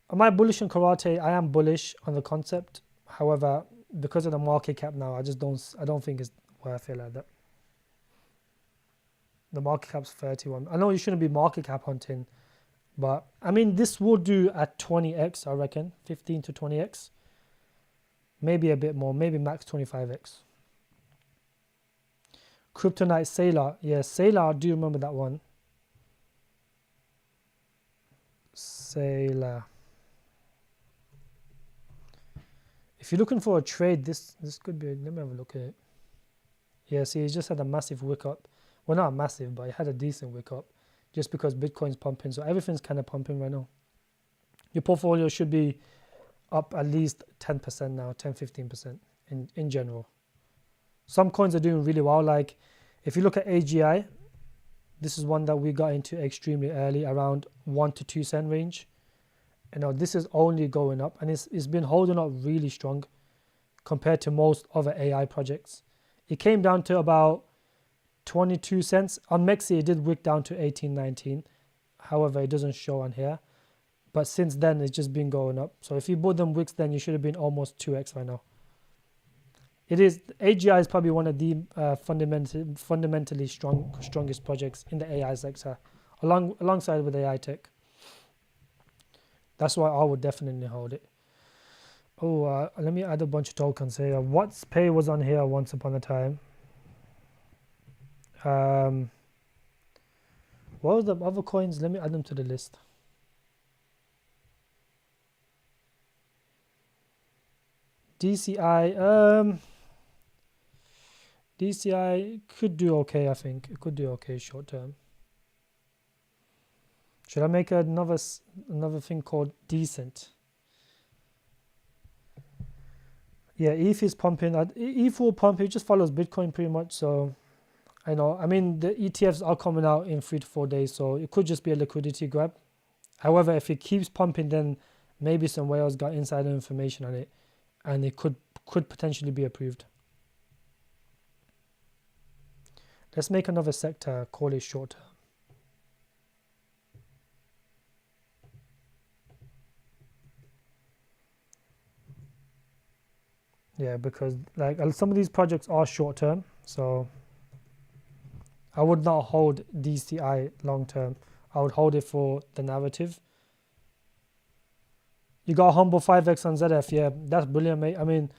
Speaker 1: Am I bullish on Karate? I am bullish on the concept. However, because of the market cap now, I don't think it's worth it like that. The market cap's 31. I know you shouldn't be market cap hunting, but I mean, this will do at 20x, I reckon, 15 to 20x. Maybe a bit more, maybe max 25x. Kryptonite Sailor. Yeah, Sailor, I do remember that one. Sailor. If you're looking for a trade, this could be, let me have a look at it. Yeah, see, it just had a massive wick up. Well, not massive, but it had a decent wick up just because Bitcoin's pumping. So everything's kind of pumping right now. Your portfolio should be up at least 10% now, 10-15% in general. Some coins are doing really well. Like if you look at AGI, this is one that we got into extremely early, around 1 to 2 cent range. You know, this is only going up, and it's been holding up really strong compared to most other AI projects. It came down to about 22 cents. On Mexi, it did wick down to 18, 19. However, it doesn't show on here. But since then, it's just been going up. So if you bought them wicks, then you should have been almost 2x right now. It is, AGI is probably one of the fundamentally strongest projects in the AI sector, alongside with AI tech. That's why I would definitely hold it. Oh, let me add a bunch of tokens here. What's Pay was on here once upon a time. What was the other coins? Let me add them to the list. DCI, DCI could do okay, I think. It could do okay short term. Should I make another thing called Decent? Yeah, ETH is pumping. ETH will pump. It just follows Bitcoin pretty much. So I know. I mean, the ETFs are coming out in 3 to 4 days, so it could just be a liquidity grab. However, if it keeps pumping, then maybe some whales got insider information on it, and it could potentially be approved. Let's make another sector, call it short term. Yeah, because like some of these projects are short term, so I would not hold DCI long term. I would hold it for the narrative. You got humble 5x on ZF, yeah, that's brilliant, mate. I mean,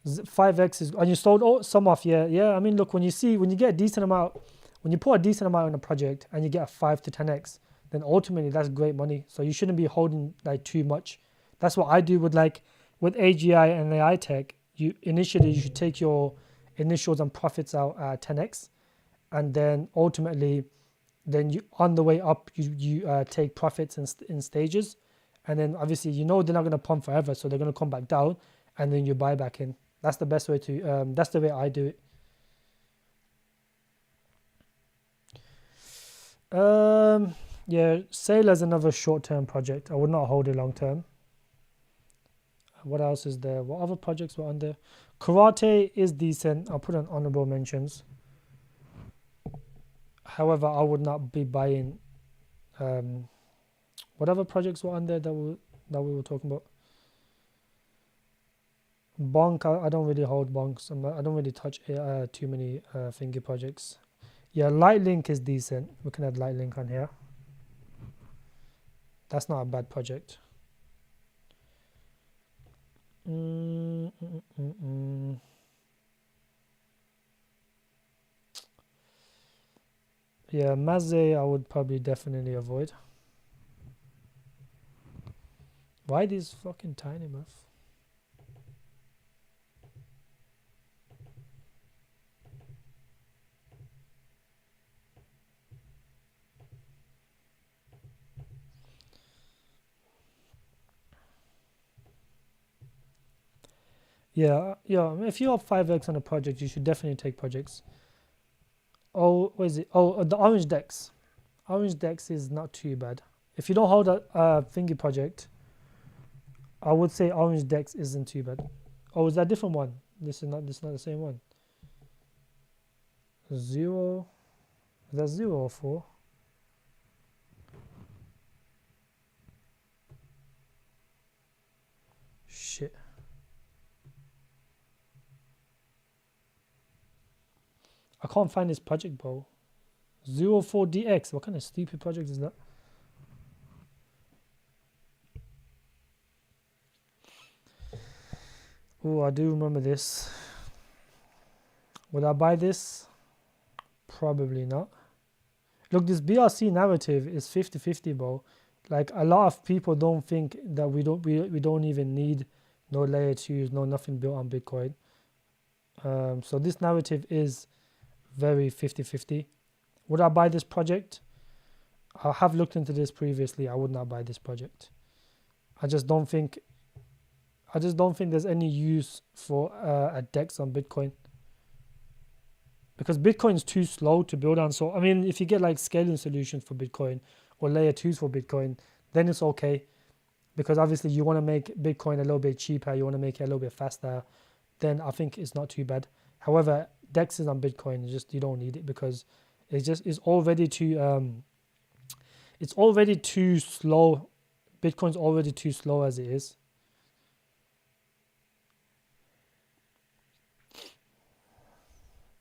Speaker 1: 5x is, and you sold some off, yeah. I mean, look, when you get a decent amount, when you put a decent amount on a project and you get a 5 to 10x, then ultimately that's great money. So you shouldn't be holding like too much. That's what I do with AGI and AI tech. You should take your initials and profits out at 10x, and then ultimately, then you on the way up you take profits in stages. And then obviously, they're not going to pump forever, so they're going to come back down, and then you buy back in. That's the best way to. That's the way I do it. Yeah, Sailor's another short-term project. I would not hold it long-term. What else is there? What other projects were on there? Karate is decent. I'll put on honorable mentions. However, I would not be buying. What other projects were on there that we were talking about? Bonk, I don't really hold bonks. I don't really touch too many finger projects. Yeah, Lightlink is decent. We can add Lightlink on here. That's not a bad project. Yeah, Maze I would probably definitely avoid. Why these fucking tiny, bruv? Yeah. If you have 5x on a project, you should definitely take projects. Oh, what is it? Oh, the Orange Dex. Orange Dex is not too bad. If you don't hold a thingy project, I would say Orange Dex isn't too bad. Oh, is that a different one? This is not the same one. 0. Is that 0 or 4? Shit. I can't find this project, bro. 04DX. What kind of stupid project is that? Oh, I do remember this. Would I buy this? Probably not. Look, this BRC narrative is 50-50, bro. Like, a lot of people don't think that we don't even need no layer 2s, no nothing built on Bitcoin. So this narrative is very 50-50. Would I buy this project? I have looked into this previously. I would not buy this project. I just don't think I just don't think there's any use for a DEX on Bitcoin, because Bitcoin is too slow to build on. So I mean, if you get like scaling solutions for Bitcoin or layer 2s for Bitcoin, then it's okay, because obviously you want to make Bitcoin a little bit cheaper, you want to make it a little bit faster, then I think it's not too bad. However, DEXs on Bitcoin, just you don't need it, because it's already too slow. Bitcoin's already too slow as it is.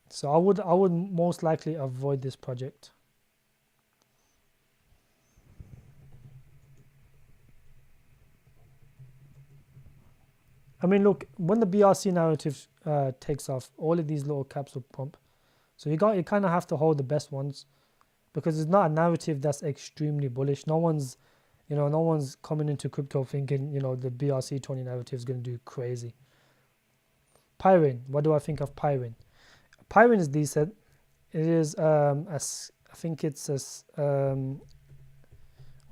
Speaker 1: So I would most likely avoid this project. I mean, look, when the BRC narrative takes off, all of these little caps will pump. So you kind of have to hold the best ones, because it's not a narrative that's extremely bullish. No one's coming into crypto thinking, the BRC20 narrative is going to do crazy. Pyrin, what do I think of Pyrin? Pyrin is decent. It is I think it's or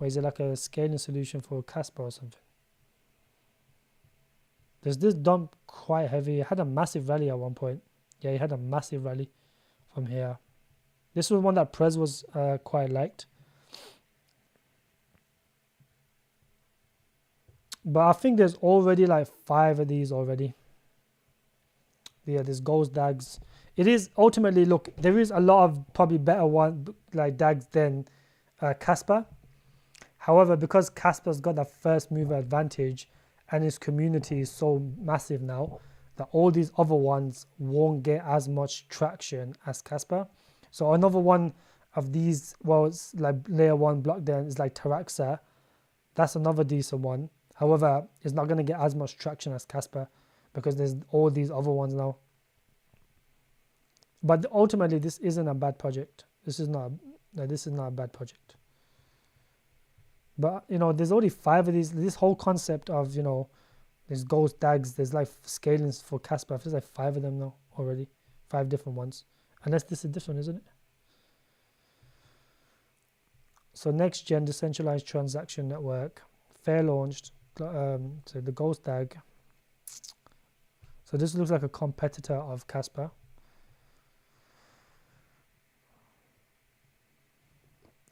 Speaker 1: is it like a scaling solution for Casper or something? There's this dump quite heavy. It had a massive rally at one point. Yeah, it had a massive rally from here. This was one that Prez was quite liked. But I think there's already like 5 of these already. Yeah, there's Ghost Dags. It is ultimately, look, there is a lot of probably better one like Dags than Casper. However, because Casper's got that first mover advantage and his community is so massive now, that all these other ones won't get as much traction as Casper. So another one of these, well, it's like layer 1 block then, is like Taraxa. That's another decent one. However, it's not going to get as much traction as Casper, because there's all these other ones now. But ultimately, this isn't a bad project. This is not a bad project. But there's only 5 of these. This whole concept of there's Ghost Dags, there's like scalings for Casper. There's like 5 of them now already, 5 different ones. Unless this is different, isn't it? So next gen decentralized transaction network, fair launched. So the Ghost Dag. So this looks like a competitor of Casper.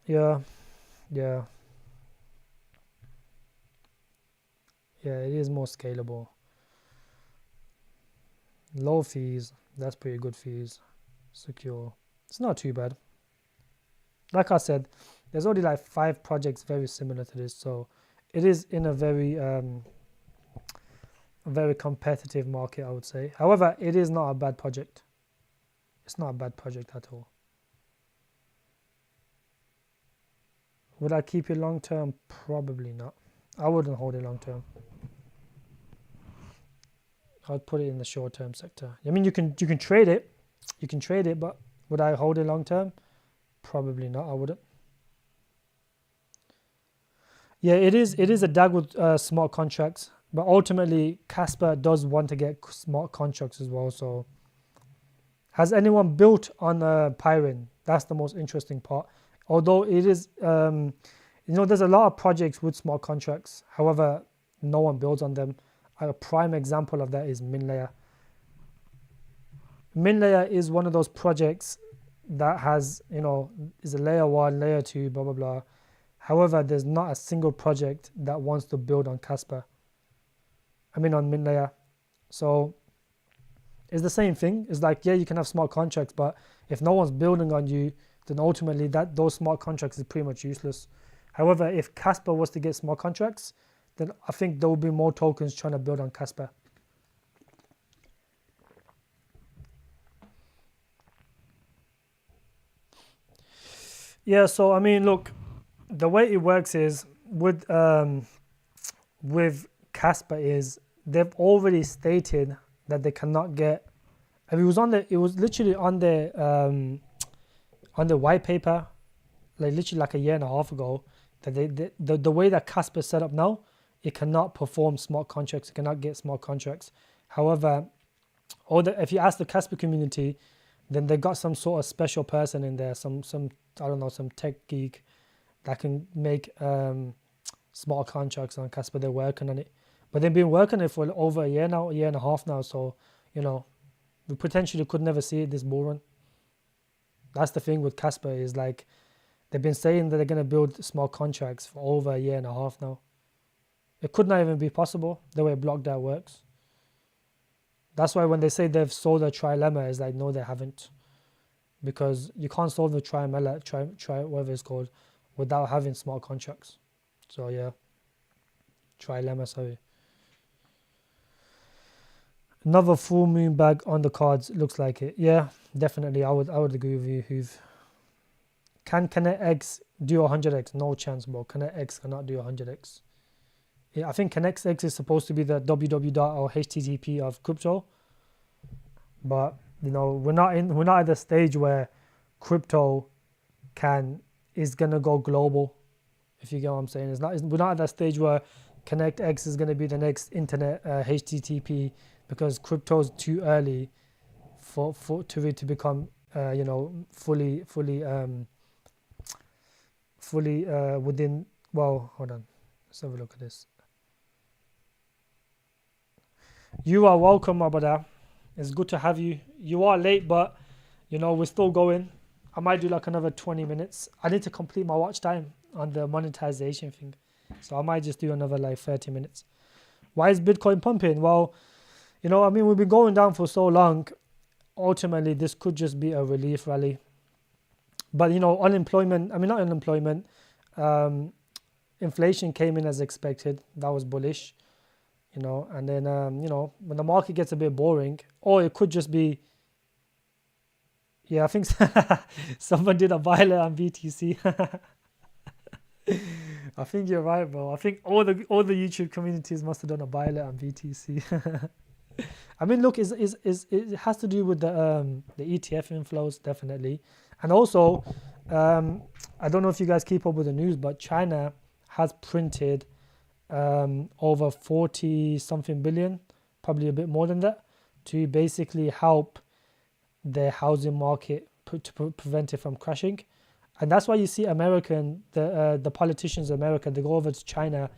Speaker 1: Yeah, it is more scalable. Low fees, that's pretty good fees. Secure, it's not too bad. Like I said, there's only like 5 projects very similar to this, so it is in a very competitive market, I would say. However, it is not a bad project. It's not a bad project at all. Would I keep it long term? Probably not. I wouldn't hold it long term. I'd put it in the short term sector. I mean, you can trade it. You can trade it, but would I hold it long term? Probably not. I wouldn't. Yeah, it is a DAG with smart contracts, but ultimately Casper does want to get smart contracts as well. So, has anyone built on Pyrin? That's the most interesting part. Although it is, there's a lot of projects with smart contracts. However, no one builds on them. A prime example of that is MinLayer. MinLayer is one of those projects that has, is a layer 1, layer 2, blah, blah, blah. However, there's not a single project that wants to build on Casper. On MinLayer. So it's the same thing. It's like, yeah, you can have smart contracts, but if no one's building on you, then ultimately those smart contracts is pretty much useless. However, if Casper was to get smart contracts, then I think there will be more tokens trying to build on Casper. Yeah, so look, the way it works is with Casper is they've already stated that they cannot get. It was literally on their white paper, like literally like a year and a half ago, that the way that Casper is set up now, it cannot perform smart contracts. It cannot get smart contracts. However, if you ask the Casper community, then they got some sort of special person in there, some I don't know, some tech geek that can make smart contracts on Casper. They're working on it. But they've been working it for over a year now, a year and a half now. So, you know, we potentially could never see it this bull run. That's the thing with Casper is like, they've been saying that they're going to build smart contracts for over a year and a half now. It could not even be possible the way block.DAO works. That's why when they say they've solved a trilemma, it's like, no, they haven't. Because you can't solve the trilemma, whatever it's called, without having smart contracts. So yeah, trilemma, sorry. Another full moon bag on the cards, looks like it. Yeah, definitely, I would agree with you, Hoove. Can Connect X do 100x? No chance, bro. Connect X cannot do 100x. Yeah, I think Connect X is supposed to be the www or HTTP of crypto, but you know, we're not at the stage where crypto is gonna go global. If you get what I'm saying, we're not at that stage where Connect X is gonna be the next internet HTTP, because crypto is too early for it to become you know, fully within. Well, hold on, let's have a look at this. You are welcome, my brother. It's good to have you. You are late, but you know, we're still going. I might do like another 20 minutes. I need to complete my watch time on the monetization thing, so I might just do another like 30 minutes. Why is Bitcoin pumping? Well, you know, I mean, we've been going down for so long. Ultimately, this could just be a relief rally. But you know, inflation came in as expected. That was bullish. You know, and then you know, when the market gets a bit boring, or it could just be, yeah, I think someone did a violet on BTC. I think you're right, bro. I think all the YouTube communities must have done a violet on BTC. I mean, look, it has to do with the ETF inflows, definitely, and also I don't know if you guys keep up with the news, but China has printed over 40 something billion, probably a bit more than that, to basically help the housing market to prevent it from crashing. And that's why you see the politicians in America, they go over to China,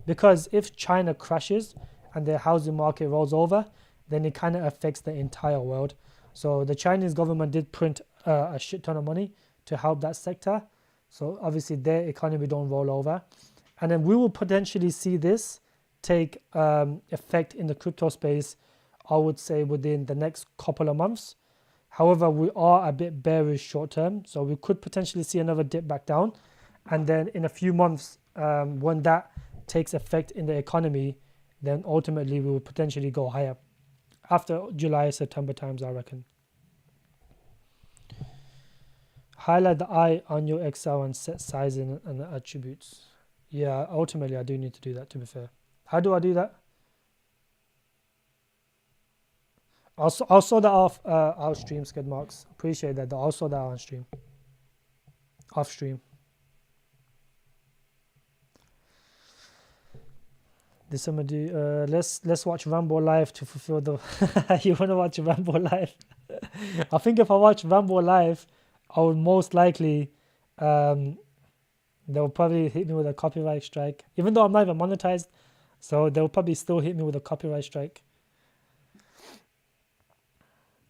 Speaker 1: because if China crashes and their housing market rolls over, then it kind of affects the entire world. So the Chinese government did print a shit ton of money to help that sector, so obviously their economy don't roll over. And then we will potentially see this take effect in the crypto space, I would say, within the next couple of months. However, we are a bit bearish short term, so we could potentially see another dip back down. And then in a few months, when that takes effect in the economy, then ultimately we will potentially go higher. After July, September times, I reckon. Highlight the eye on your Excel and set sizing and the attributes. Yeah, ultimately I do need to do that, to be fair. How do I do that? I'll sort that off our stream, Skid Marks. Appreciate that. I'll sort that on stream. Off stream. Did somebody let's watch Rambo live to fulfill the you wanna watch Rambo live? I think if I watch Rambo live, I would most likely they'll probably hit me with a copyright strike, even though I'm not even monetized, so they'll probably still hit me with a copyright strike.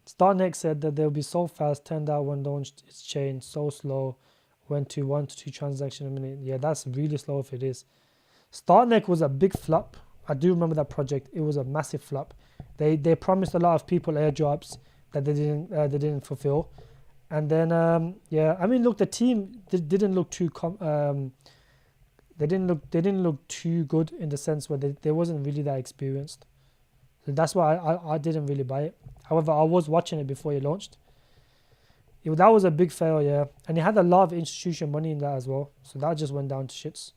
Speaker 1: Starneck said that they'll be so fast, turned out when launched its chain, so slow, went to 1 to 2 transactions a minute. Yeah, that's really slow if it is. Starneck was a big flop. I do remember that project. It was a massive flop. They promised a lot of people airdrops that they didn't fulfill. And then yeah, I mean, look, the team didn't look too they didn't look too good, in the sense where they wasn't really that experienced. So that's why I didn't really buy it. However, I was watching it before it launched. That was a big failure, and it had a lot of institutional money in that as well. So that just went down to shits.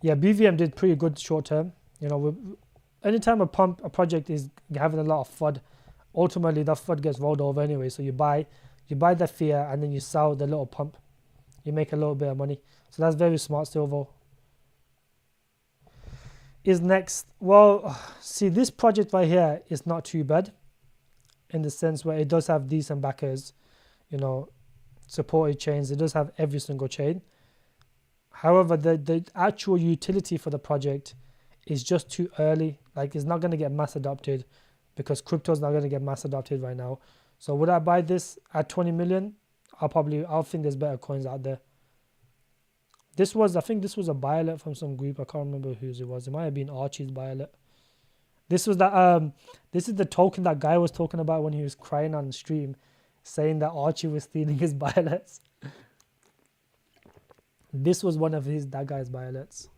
Speaker 1: Yeah, BVM did pretty good short term. You know, anytime a project is having a lot of FUD, ultimately that FUD gets rolled over anyway. So you buy the fear and then you sell the little pump. You make a little bit of money. So that's very smart, Silvo. Is next. Well, see, this project right here is not too bad, in the sense where it does have decent backers, you know, supported chains. It does have every single chain. However, the actual utility for the project is just too early. Like, it's not going to get mass adopted because crypto is not going to get mass adopted right now. So would I buy this at 20 million? I'll think there's better coins out there. I think this was a buy alert from some group. I can't remember whose it was. It might have been Archie's buy alert. This was this is the token that guy was talking about when he was crying on stream, saying that Archie was stealing his buy alerts. This was one of that guy's buy alerts.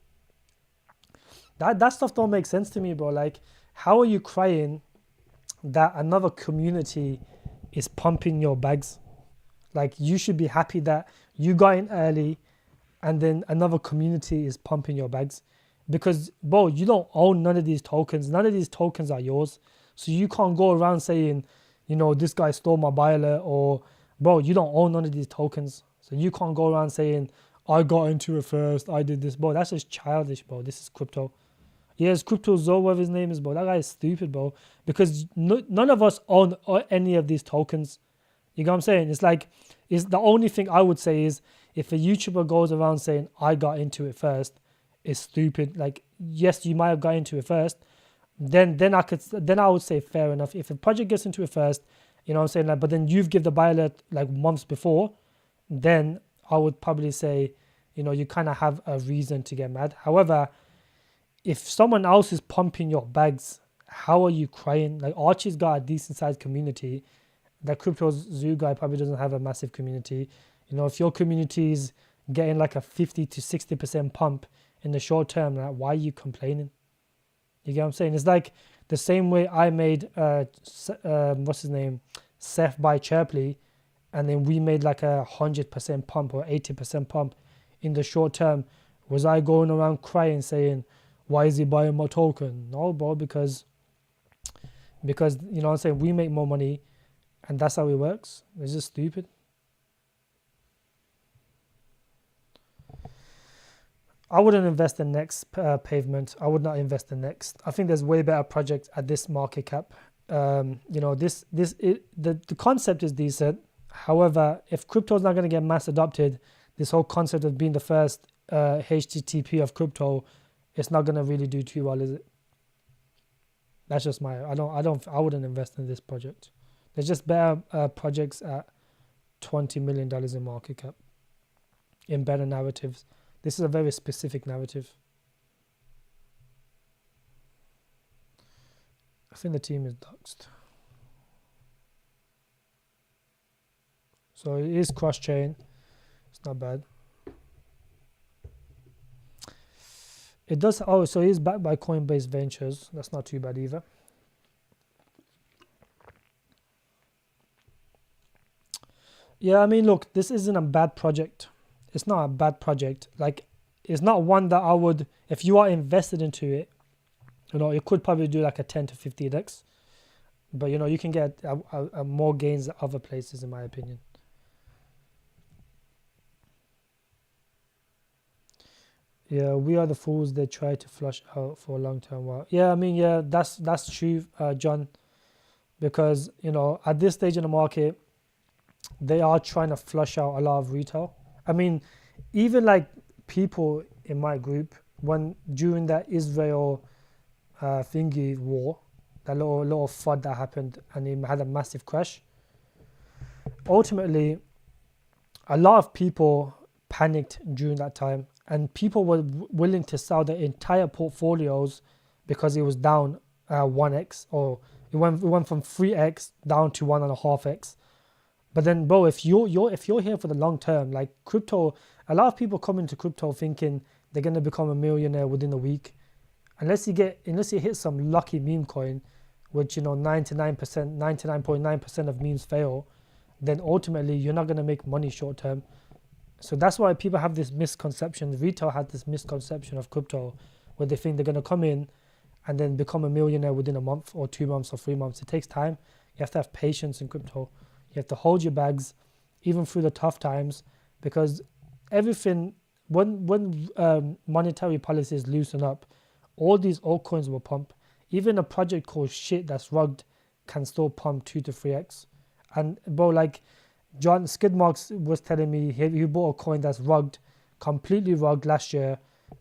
Speaker 1: That stuff don't make sense to me, bro. Like, how are you crying that another community is pumping your bags? Like, you should be happy that you got in early and then another community is pumping your bags. Because, bro, you don't own none of these tokens. None of these tokens are yours. So you can't go around saying, this guy stole my buy alert, or, bro, you don't own none of these tokens. So you can't go around saying, I got into it first, I did this. Bro, that's just childish, bro. This is crypto. Yeah, it's Crypto Zoe, whatever his name is, bro. That guy is stupid, bro. Because none of us own any of these tokens. You know what I'm saying? It's like, the only thing I would say is, if a YouTuber goes around saying, I got into it first, it's stupid. Like, yes, you might have got into it first. Then I would say fair enough. If a project gets into it first, you know what I'm saying? Like, but then you've given the buy alert like months before, then I would probably say, you kind of have a reason to get mad. However, if someone else is pumping your bags, how are you crying? Like, Archie's got a decent sized community. That Crypto Zoo guy probably doesn't have a massive community. If your community is getting like a 50 to 60% pump in the short term, like, why are you complaining? You get what I'm saying? It's like the same way I made what's his name, Seth by Chirpley, and then we made like 100% pump or 80% pump in the short term. Was I going around crying saying, why is he buying my token? No, bro, because you know what I'm saying, we make more money and that's how it works. It's just stupid. I wouldn't invest in Next Pavement. I would not invest in Next. I think there's way better projects at this market cap. The concept is decent. However, if crypto is not going to get mass adopted, this whole concept of being the first HTTP of crypto, it's not going to really do too well, is it? That's just I wouldn't invest in this project. There's just better projects at $20 million in market cap, in better narratives. This is a very specific narrative. I think the team is doxed. So it is cross-chain. It's not bad. It does. Oh, so it is backed by Coinbase Ventures. That's not too bad either. Yeah, I mean, look, this isn't a bad project. It's not a bad project. Like, it's not one that I would, if you are invested into it, it could probably do like a 10 to 50x. But, you can get a more gains at other places, in my opinion. Yeah, we are the fools they try to flush out for a long-term while. Yeah, I mean, yeah, that's true, John. Because, at this stage in the market, they are trying to flush out a lot of retail. I mean, even like people in my group, during that Israel thingy war, that little FUD that happened, and it had a massive crash. Ultimately, a lot of people panicked during that time, and people were willing to sell their entire portfolios because it was down 1x, or it went from 3x down to 1.5x. But then, bro, if you're here for the long term, like crypto, a lot of people come into crypto thinking they're gonna become a millionaire within a week. Unless you hit some lucky meme coin, which 99.9% of memes fail, then ultimately you're not gonna make money short term. So that's why people have this misconception. Retail had this misconception of crypto, where they think they're gonna come in and then become a millionaire within a month or 2 months or 3 months. It takes time. You have to have patience in crypto. You have to hold your bags, even through the tough times, because everything, when monetary policies loosen up, all these altcoins will pump. Even a project called shit that's rugged can still pump 2 to 3x. And bro, like John Skidmarks was telling me, he bought a coin that's rugged, completely rugged last year,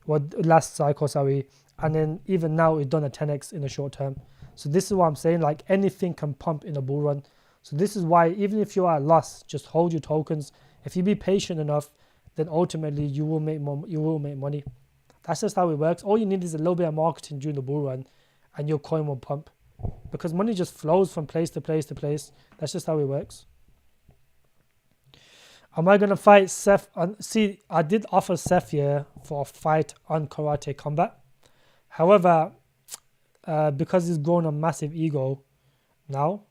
Speaker 1: last cycle, sorry, and then even now it's done a 10x in the short term. So this is what I'm saying, like anything can pump in a bull run. So this is why even if you're at loss, just hold your tokens. If you be patient enough, then ultimately you will make more, you will make money. That's just how it works. All you need is a little bit of marketing during the bull run and your coin will pump, because money just flows from place to place to place. That's just how it works. Am I going to fight Seth? See, I did offer Seth here for a fight on Karate Combat. However, because he's grown a massive ego now,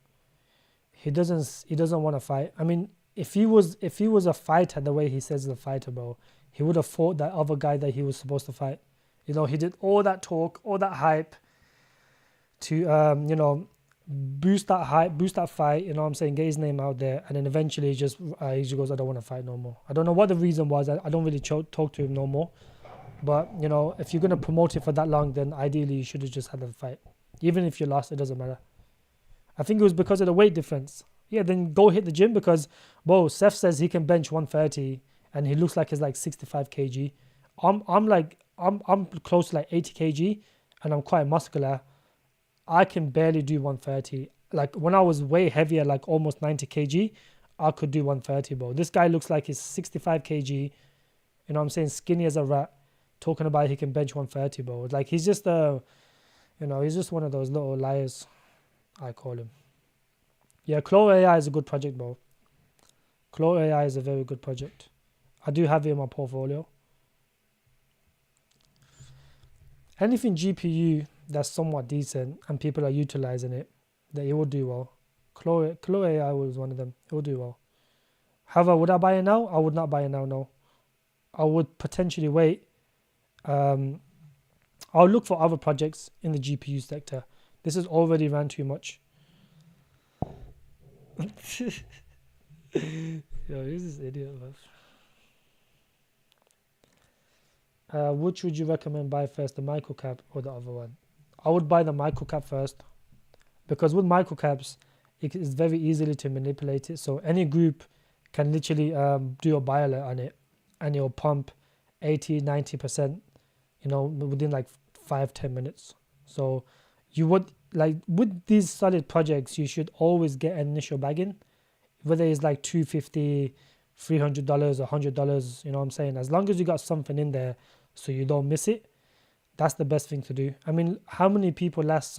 Speaker 1: he doesn't want to fight. I mean, if he was a fighter the way he says he's a fighter, bro, he would have fought that other guy that he was supposed to fight. You know, he did all that talk, all that hype to you know, boost that hype, boost that fight, you know what I'm saying, get his name out there, and then eventually he just goes, I don't want to fight no more. I don't know what the reason was. I don't really talk to him no more. But, you know, if you're going to promote it for that long, then ideally you should have just had the fight. Even if you lost, it doesn't matter. I think it was because of the weight difference. Yeah, then go hit the gym, because, bro, Seth says he can bench 130 and he looks like he's like 65 kg. I'm close to like 80 kg and I'm quite muscular. I can barely do 130. Like when I was way heavier, like almost 90 kg, I could do 130, bro. This guy looks like he's 65 kg. You know what I'm saying? Skinny as a rat. Talking about he can bench 130, bro. Like he's just he's just one of those little liars, I call him. Yeah, Claw AI is a good project, bro. Claw AI is a very good project. I do have it in my portfolio. Anything GPU that's somewhat decent and people are utilizing it, that it will do well. Claw AI was one of them. It will do well. However, would I buy it now? I would not buy it now, no. I would potentially wait. I'll look for other projects in the GPU sector. This has already ran too much. Yo, who's this idiot, man? Which would you recommend buy first, the microcap or the other one? I would buy the microcap first, because with microcaps, it is very easily to manipulate it. So any group can literally do a buy alert on it, and it'll pump 80-90%, you know, within like 5-10 minutes. So you would, like, with these solid projects, you should always get an initial bag in, whether it's like $250, $300, $100, you know what I'm saying? As long as you got something in there so you don't miss it, that's the best thing to do. I mean, how many people last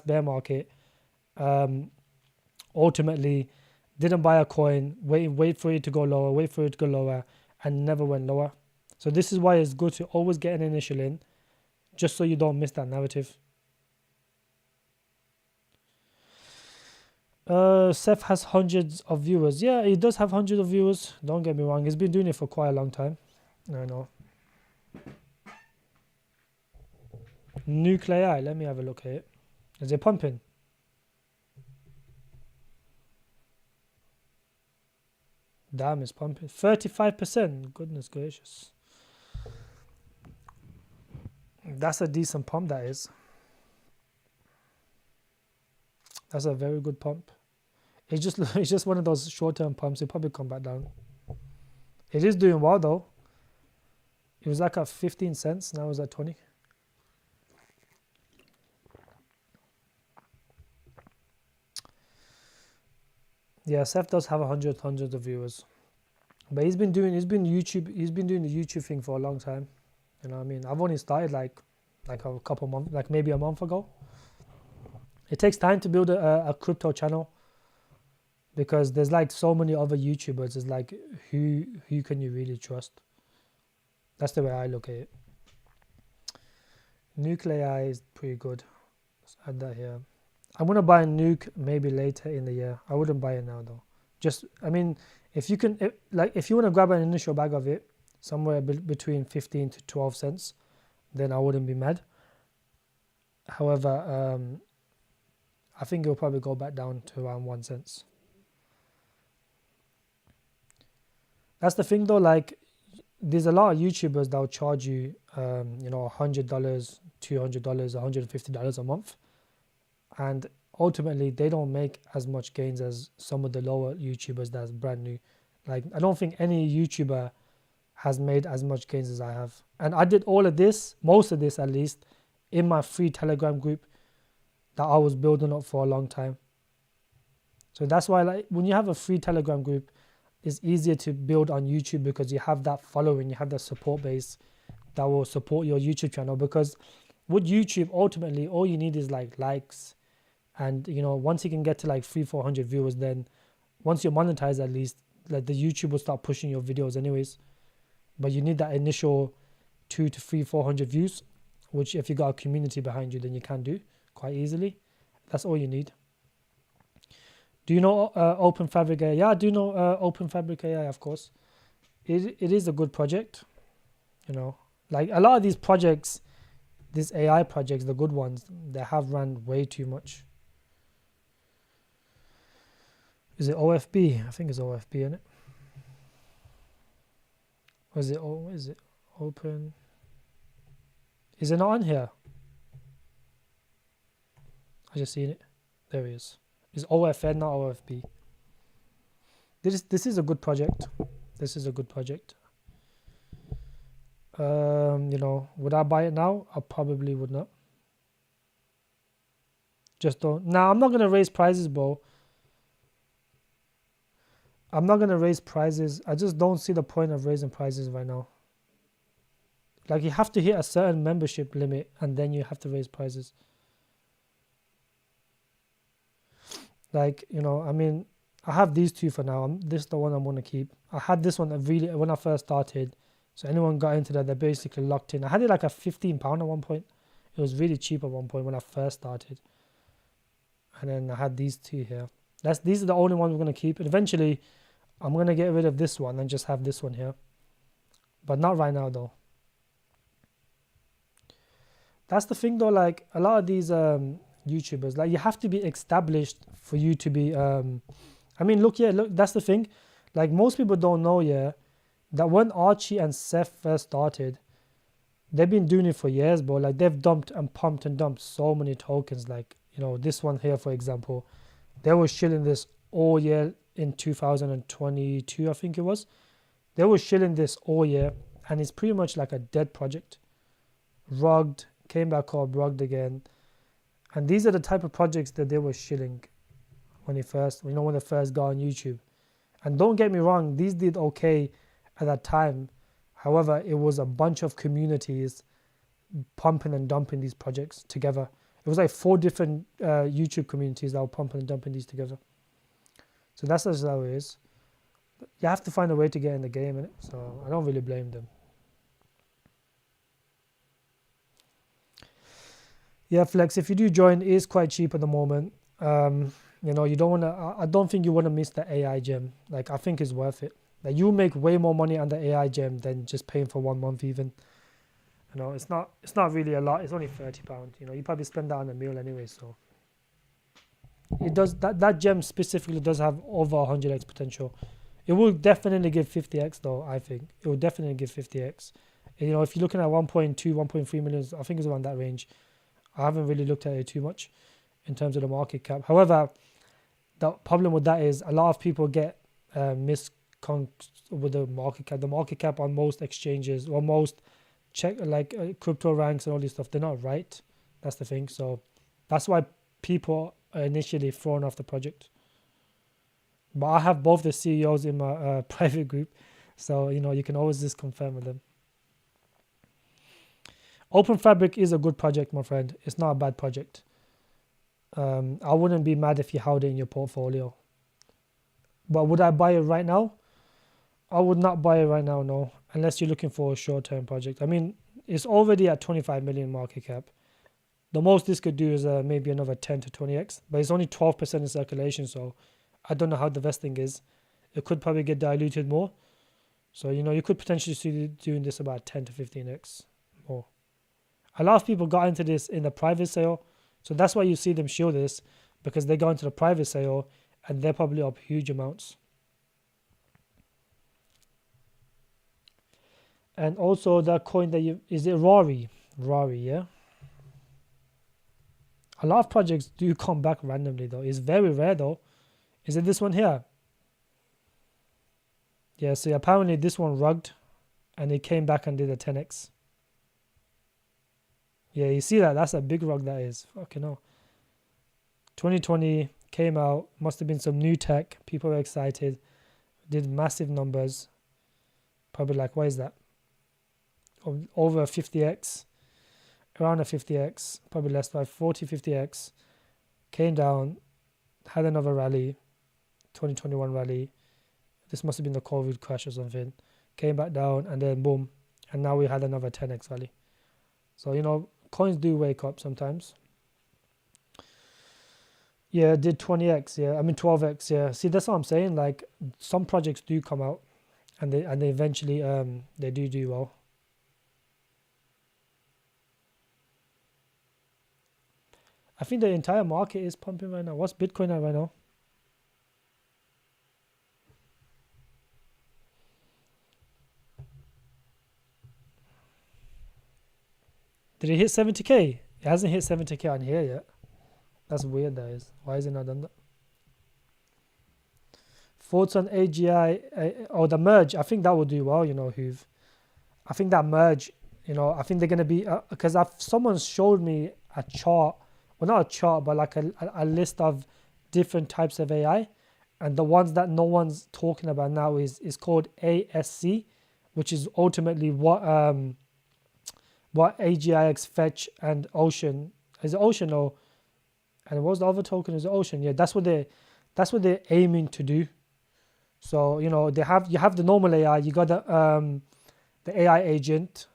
Speaker 1: bear market, ultimately didn't buy a coin, wait for it to go lower, and never went lower. So this is why it's good to always get an initial in, just so you don't miss that narrative. Seth has hundreds of viewers. Yeah, he does have hundreds of viewers. Don't get me wrong. He's been doing it for quite a long time. I know. Nuclei. Let me have a look at it. Is it pumping? Damn, it's pumping. 35%. Goodness gracious. That's a decent pump, that is. That's a very good pump. It's just one of those short-term pumps. It'll probably come back down. It is doing well though. It was like at 15 cents. Now it's at 20. Yeah, Seth does have hundreds of viewers, but he's been doing the YouTube thing for a long time. You know what I mean? I've only started like a couple months, like maybe a month ago. It takes time to build a crypto channel, because there's like so many other YouTubers. It's like, who can you really trust? That's the way I look at it. Nuclei is pretty good. Let's add that here. I'm gonna buy a nuke maybe later in the year. I wouldn't buy it now though. I mean, if you want to grab an initial bag of it somewhere between 15 to 12 cents, then I wouldn't be mad. However, I think it'll probably go back down to around 1 cent. That's the thing though, like, there's a lot of YouTubers that will charge you, $100, $200, $150 a month. And ultimately, they don't make as much gains as some of the lower YouTubers that's brand new. Like, I don't think any YouTuber has made as much gains as I have. And I did all of this, most of this at least, in my free Telegram group that I was building up for a long time. So that's why, like, when you have a free Telegram group, it's easier to build on YouTube because you have that following, you have that support base that will support your YouTube channel. Because with YouTube, ultimately, all you need is like likes. And, you know, once you can get to like 300-400 viewers, then once you're monetized, at least, like, the YouTube will start pushing your videos anyways. But you need that initial 2 to 300-400 views, which if you got a community behind you, then you can do quite easily. That's all you need. Do you know Open Fabric AI? Yeah, I do know Open Fabric AI, of course. It is a good project. You know, like a lot of these projects, these AI projects, the good ones, they have run way too much. Is it OFB? I think it's OFB, isn't it? Or is it open? Is it not on here? I just seen it. There it is. It's OFN, not OFB. This is a good project. This is a good project. You know, would I buy it now? I probably would not. Just don't. Now, I'm not gonna raise prices, bro. I'm not gonna raise prices. I just don't see the point of raising prices right now. Like, you have to hit a certain membership limit and then you have to raise prices. Like, you know, I mean, I have these two for now. This is the one I'm going to keep. I had this one really when I first started. So anyone got into that, they're basically locked in. I had it like a £15 at one point. It was really cheap at one point when I first started. And then I had these two here. These are the only ones we're going to keep. And eventually, I'm going to get rid of this one and just have this one here. But not right now, though. That's the thing, though. Like, a lot of these YouTubers, like, you have to be established for you to be I mean, look, that's the thing. Like, most people don't know, that when Archie and Seth first started, they've been doing it for years, bro. Like, they've dumped and pumped and dumped so many tokens. Like, you know, this one here, for example, they were shilling this all year in 2022, I think it was. They were shilling this all year, and it's pretty much like a dead project. Rugged, came back up, rugged again. And these are the type of projects that they were shilling when they first got on YouTube. And don't get me wrong, these did okay at that time. However, it was a bunch of communities pumping and dumping these projects together. It was like 4 different YouTube communities that were pumping and dumping these together. So that's just how it is. You have to find a way to get in the game, innit? So I don't really blame them. Yeah, Flex, if you do join, it is quite cheap at the moment. You know, you don't want to, I don't think you want to miss the AI gem. Like, I think it's worth it. Like, you make way more money on the AI gem than just paying for 1 month even. You know, it's not really a lot. It's only £30. You know, you probably spend that on a meal anyway, so. It does, that gem specifically does have over 100x potential. It will definitely give 50x though, I think. It will definitely give 50x. And, you know, if you're looking at 1.2, 1.3 million, I think it's around that range. I haven't really looked at it too much in terms of the market cap. However, the problem with that is a lot of people get with the market cap. The market cap on most exchanges or most crypto ranks and all this stuff, they're not right. That's the thing. So that's why people are initially thrown off the project. But I have both the CEOs in my private group, so you know, you can always just confirm with them. Open Fabric is a good project, my friend. It's not a bad project. I wouldn't be mad if you held it in your portfolio. But would I buy it right now? I would not buy it right now, no. Unless you're looking for a short-term project. I mean, it's already at 25 million market cap. The most this could do is maybe another 10 to 20x. But it's only 12% in circulation, so I don't know how the vesting is. It could probably get diluted more. So, you know, you could potentially see doing this about 10 to 15x more. A lot of people got into this in the private sale. So that's why you see them show this, because they go into the private sale and they're probably up huge amounts. And also that coin that is it Rory? Rory, yeah. A lot of projects do come back randomly though. It's very rare though. Is it this one here? Yeah, so apparently this one rugged. and it came back and did a 10x. Yeah, you see that? That's a big rock that is. Fucking hell. 2020 came out, must have been some new tech. People were excited, did massive numbers. Probably like, what is that? Over a 50x, around a 50x, probably less by 40, 50x. Came down, had another rally, 2021 rally. This must have been the COVID crash or something. Came back down and then boom. And now we had another 10x rally. So, you know, coins do wake up sometimes. Yeah, did 20x, yeah. I mean 12x, yeah. See, that's what I'm saying. Like some projects do come out and they eventually they do well. I think the entire market is pumping right now. What's Bitcoin at right now? Did it hit 70k? It hasn't hit 70k on here yet. That's weird, that is. Why is it not done that? Thoughts on AGI or the merge? I think that will do well, you know, Hoove. I think that merge, you know, I think they're going to be, because someone showed me a chart, well, not a chart, but like a list of different types of AI. And the ones that no one's talking about now is called ASC, which is ultimately what AGIX, Fetch, and Ocean, is it Ocean or, and what was the other token? Is it Ocean? Yeah, that's what they're aiming to do. So, you know, you have the normal AI, you got the AI agent,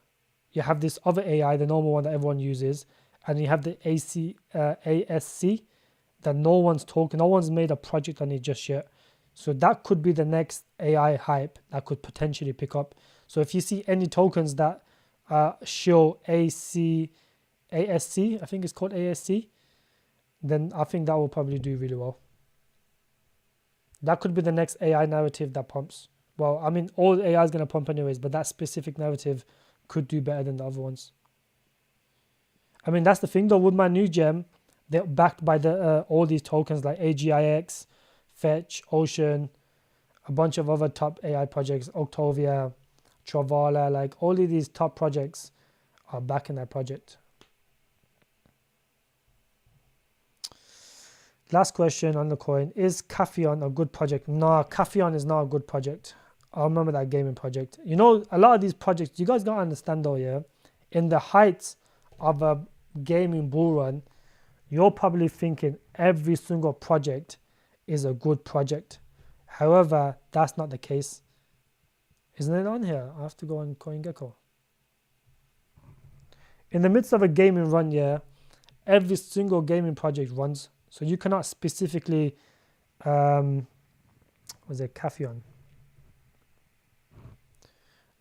Speaker 1: you have this other AI, the normal one that everyone uses, and you have the ASC that no one's made a project on it just yet. So that could be the next AI hype that could potentially pick up. So if you see any tokens that show ASC, I think it's called ASC, then I think that will probably do really well. That could be the next AI narrative that pumps. Well, I mean, all AI is going to pump anyways, but that specific narrative could do better than the other ones. I mean, that's the thing though, with my new gem, they're backed by the all these tokens like AGIX, Fetch, Ocean, a bunch of other top AI projects, Octavia, Travala, like all of these top projects are backing that project. Last question on the coin. Is Caffeon a good project? No, Caffeon is not a good project. I remember that gaming project. You know, a lot of these projects, you guys gotta understand though, yeah? In the heights of a gaming bull run, you're probably thinking every single project is a good project. However, that's not the case. Isn't it on here? I have to go on CoinGecko. In the midst of a gaming run, yeah, every single gaming project runs. So you cannot specifically, was it Caffeon?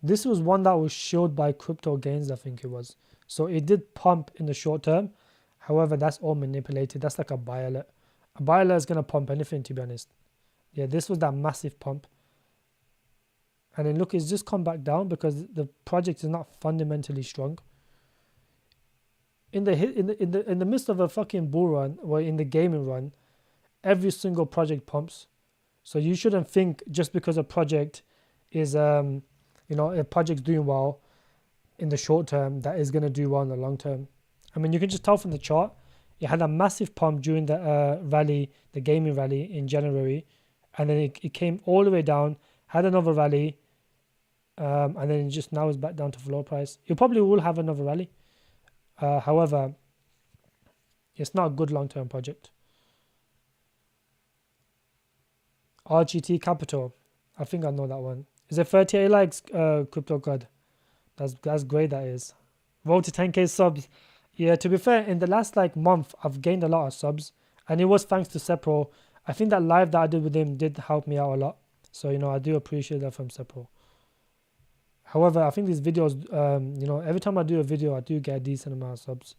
Speaker 1: This was one that was showed by Crypto Gains, I think it was. So it did pump in the short term. However, that's all manipulated. That's like a buy alert. A buy alert is going to pump anything, to be honest. Yeah, this was that massive pump. And then look, it's just come back down because the project is not fundamentally strong. In the midst of a fucking bull run, or in the gaming run, every single project pumps. So you shouldn't think just because a project is a project's doing well in the short term that is going to do well in the long term. I mean, you can just tell from the chart, it had a massive pump during the rally, the gaming rally in January, and then it came all the way down, had another rally, and then just now is back down to floor price. You probably will have another rally. However, it's not a good long-term project. RGT Capital, I think I know that one. Is it 38 likes, Crypto God? That's great, that is. Roll to 10k subs. Yeah, to be fair, in the last like month, I've gained a lot of subs, and it was thanks to Sepro. I think that live that I did with him did help me out a lot. So, you know, I do appreciate that from Sepro. However, I think these videos, every time I do a video, I do get a decent amount of subs.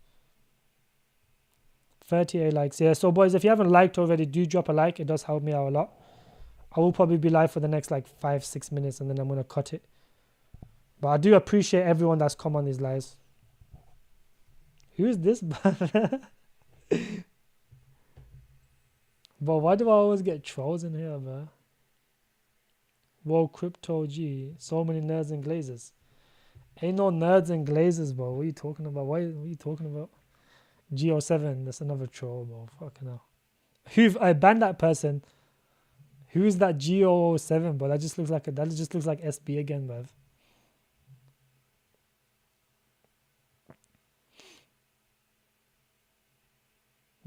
Speaker 1: 38 likes. Yeah, so boys, if you haven't liked already, do drop a like. It does help me out a lot. I will probably be live for the next like 5-6 minutes and then I'm going to cut it. But I do appreciate everyone that's come on these lives. Who is this? But why do I always get trolls in here, bro? Whoa, Crypto G. So many nerds and glazers. Ain't no nerds and glazers, bro. What are you talking about? What are you talking about? Go7, that's another troll, bro. Fucking hell. I banned that person. Who is that Go7, bro? That just looks like SB again, bruv.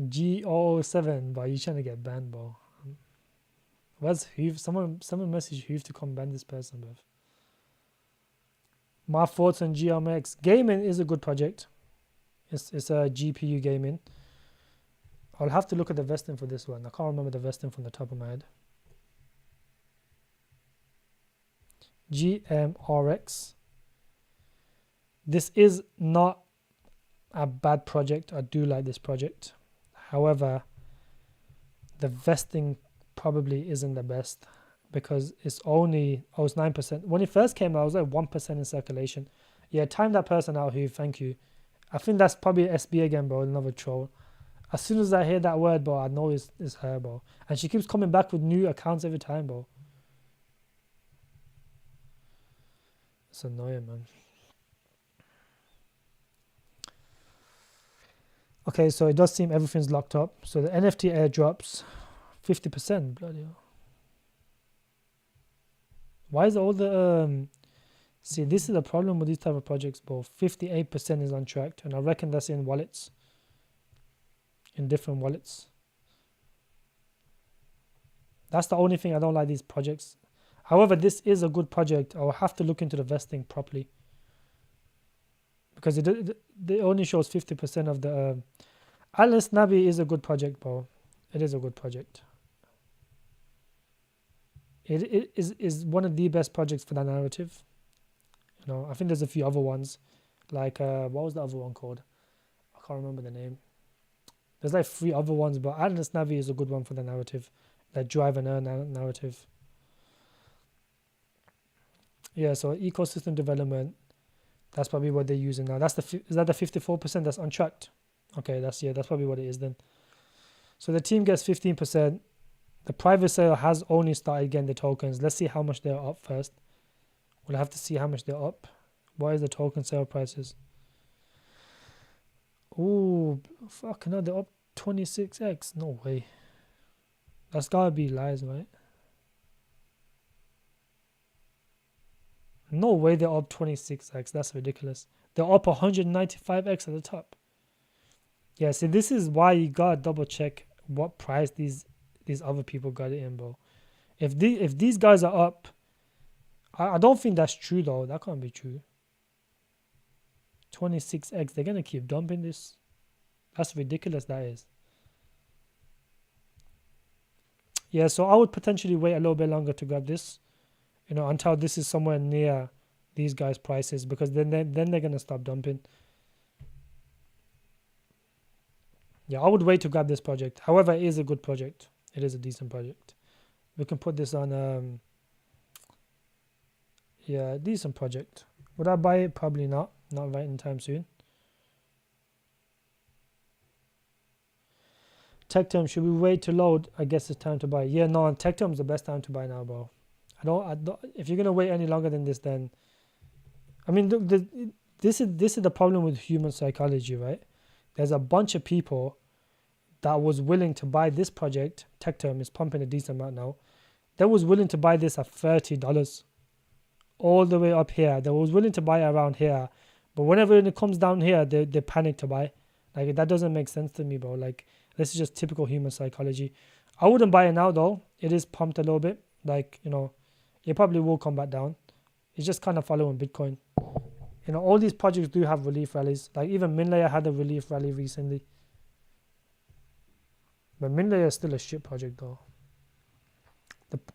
Speaker 1: Go7, bro. You trying to get banned, bro? Where's Hoof? Someone message Hoof to come ban this person, bruv. My thoughts on GMX. Gaming is a good project. It's a GPU gaming. I'll have to look at the vesting for this one. I can't remember the vesting from the top of my head. GMRX. This is not a bad project. I do like this project. However, the vesting probably isn't the best because it's 9%. When it first came out, I was like 1% in circulation. Yeah, time that person out here. Thank you. I think that's probably SB again, bro. Another troll. As soon as I hear that word, bro, I know it's her, bro. And she keeps coming back with new accounts every time, bro. It's annoying, man. Okay, so it does seem everything's locked up. So the NFT airdrops, 50%. Bloody hell. Why is all the see, this is the problem with these type of projects, bro. 58% is untracked, and I reckon that's in wallets. In different wallets. That's the only thing I don't like these projects. However, this is a good project. I'll have to look into the vesting properly. Because it only shows 50% of the Atlas Navi is a good project, bro. It is a good project. It is one of the best projects for that narrative. You know, I think there's a few other ones. Like what was the other one called? I can't remember the name. There's like 3 other ones, but Atlas Navi is a good one for the narrative. That drive and earn narrative. Yeah, so ecosystem development. That's probably what they're using now. Is that the 54% that's untracked? Okay, that's probably what it is then. So the team gets 15%. The private sale has only started getting the tokens. Let's see how much they're up first. We'll have to see how much they're up. What is the token sale prices? Ooh, fuck no, they're up 26x. No way. That's gotta be lies, right? No way they're up 26x. That's ridiculous. They're up 195x at the top. Yeah, see, this is why you gotta double check what price these other people got it in, bro. If these guys are up, I don't think that's true though. That can't be true. 26x. They're gonna keep dumping this. That's ridiculous. That is. Yeah, so I would potentially wait a little bit longer to grab this. You know, until this is somewhere near these guys' prices, because then they're gonna stop dumping. Yeah, I would wait to grab this project. However, it is a good project. It is a decent project. We can put this on yeah, decent project. Would I buy it? Probably not. Not right in time soon. Tech term, should we wait to load? I guess it's time to buy. Yeah, no, tech term is the best time to buy now, bro. I don't. If you're gonna wait any longer than this, then I mean, this is the problem with human psychology, right? There's a bunch of people that was willing to buy this project. Tech term is pumping a decent amount now. That was willing to buy this at $30, all the way up here. They was willing to buy it around here, but whenever it comes down here, they panic to buy. Like, that doesn't make sense to me, bro. Like, this is just typical human psychology. I wouldn't buy it now though. It is pumped a little bit. Like, you know, it probably will come back down. It's just kind of following Bitcoin. You know, all these projects do have relief rallies. Like, even Minlayer had a relief rally recently. But Minlayer is still a shit project though.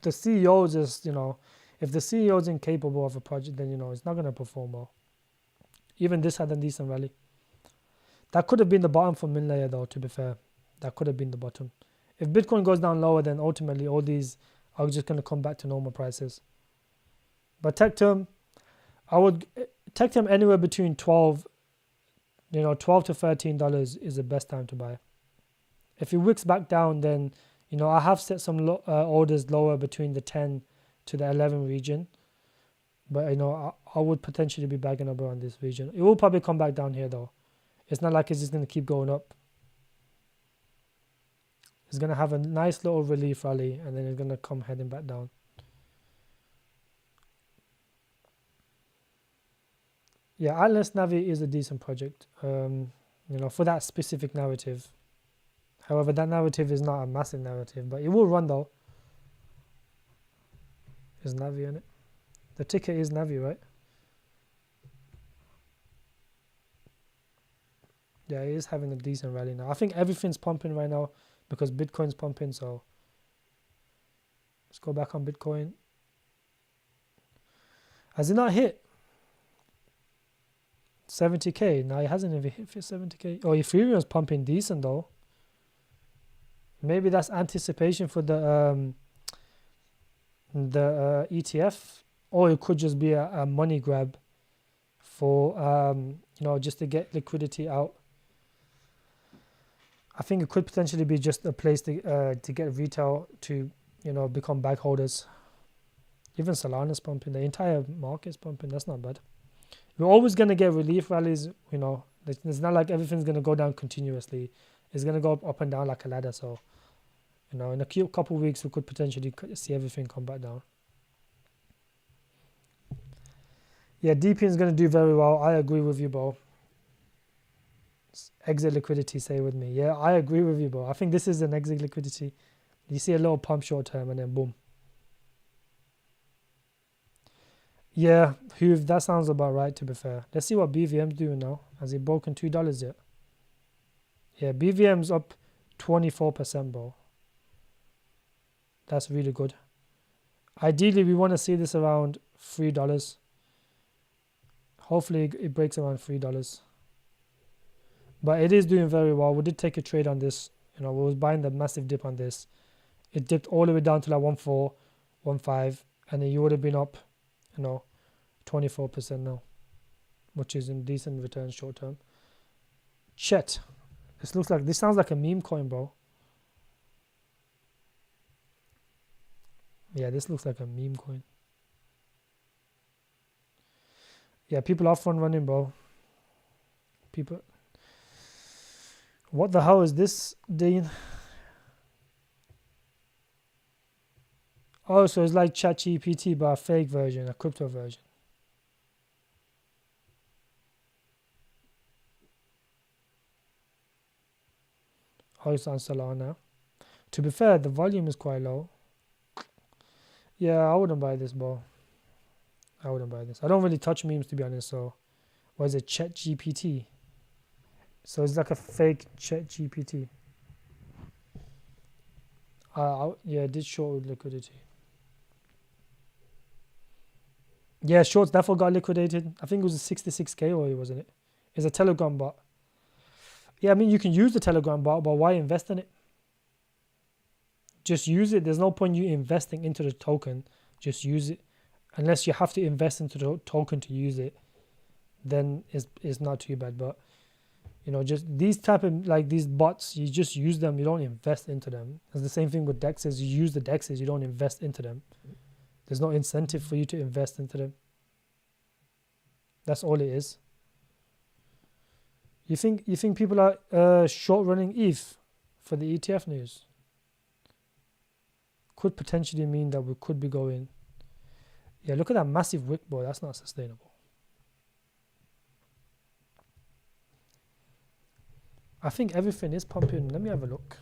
Speaker 1: The CEO is just, you know, if the CEO is incapable of a project, then, you know, it's not going to perform well. Even this had a decent rally. That could have been the bottom for Minlayer though, to be fair. That could have been the bottom. If Bitcoin goes down lower, then ultimately all these are just going to come back to normal prices. But tech term, tech term anywhere between 12 to $13 is the best time to buy. If it wicks back down, then, you know, I have set some orders lower between the 10 to the 11 region. But I would potentially be bagging up around this region. It will probably come back down here though. It's not like it's just going to keep going up. It's going to have a nice little relief rally and then it's going to come heading back down. Yeah, Atlas Navi is a decent project, for that specific narrative. However, that narrative is not a massive narrative, but it will run though. Is Navi on it? The ticker is Navi, right? Yeah, it is having a decent rally now. I think everything's pumping right now because Bitcoin's pumping, so let's go back on Bitcoin. Has it not hit 70k? No, it hasn't even hit 70k. Oh, Ethereum's pumping decent though. Maybe that's anticipation for the ETF, or it could just be a money grab for just to get liquidity out. I think it could potentially be just a place to get retail to become bag holders. Even Solana's pumping. The entire market's pumping. That's not bad. We're always going to get relief rallies. It's not like everything's going to go down continuously. It's going to go up and down like a ladder. So in a couple of weeks we could potentially see everything come back down. Yeah, DP is going to do very well. I agree with you, bro. Exit liquidity, say with me. Yeah, I agree with you, bro. I think this is an exit liquidity. You see a little pump short term and then boom. Yeah, Hoof, that sounds about right, to be fair. Let's see what BVM's doing now. Has it broken $2 yet? Yeah, BVM's up 24%, bro. That's really good. Ideally, we want to see this around $3. Hopefully, it breaks around $3. But it is doing very well. We did take a trade on this. We was buying the massive dip on this. It dipped all the way down to like 1.4, 1.5, and then you would have been up, 24% now, which is in decent return short term. Chet. This sounds like a meme coin, bro. Yeah, this looks like a meme coin. Yeah, people are front running, bro. People. What the hell is this, Dean? Oh, so it's like ChatGPT, but a fake version, a crypto version. Oh, it's on Solana. To be fair, the volume is quite low. Yeah, I wouldn't buy this, bro. I wouldn't buy this. I don't really touch memes, to be honest, so... What is it? ChatGPT? So it's like a fake ChatGPT. Yeah, it did short liquidity. Yeah, shorts definitely got liquidated. I think it was a 66k or wasn't it? It's a Telegram bot. Yeah, I mean, you can use the Telegram bot, but why invest in it? Just use it. There's no point you investing into the token. Just use it. Unless you have to invest into the token to use it, then it's not too bad. But just these type of these bots, you just use them. You don't invest into them. It's the same thing with dexes. You use the dexes. You don't invest into them. There's no incentive for you to invest into them. That's all it is. You think people are short running ETH for the ETF news? Could potentially mean that we could be going. Yeah, look at that massive wick, bro. That's not sustainable. I think everything is pumping. Let me have a look.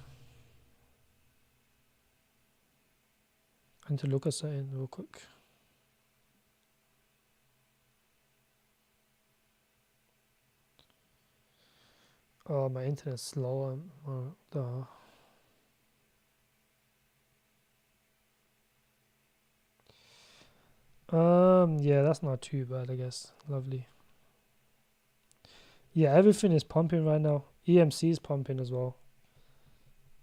Speaker 1: I need to look at something real quick. Oh, my internet's slow. Yeah, that's not too bad, I guess. Lovely. Yeah, everything is pumping right now. EMC is pumping as well.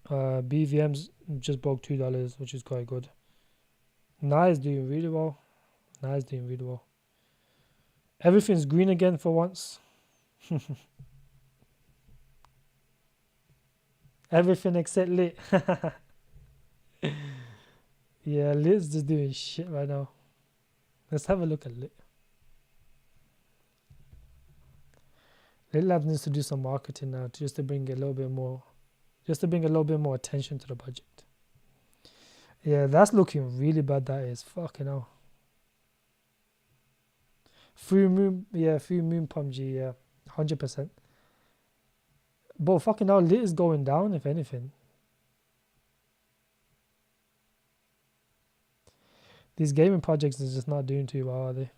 Speaker 1: BVM's just broke $2, which is quite good. NAI is doing really well. Everything's green again for once. Everything except Lit. Yeah, Lit's just doing shit right now. Let's have a look at Lit. Lit Labs needs to do some marketing now just to bring a little bit more, attention to the project. Yeah, that's looking really bad. That is fucking hell. Full moon PUBG, yeah, 100%. But fucking hell, Lit is going down if anything. These gaming projects is just not doing too well, are they?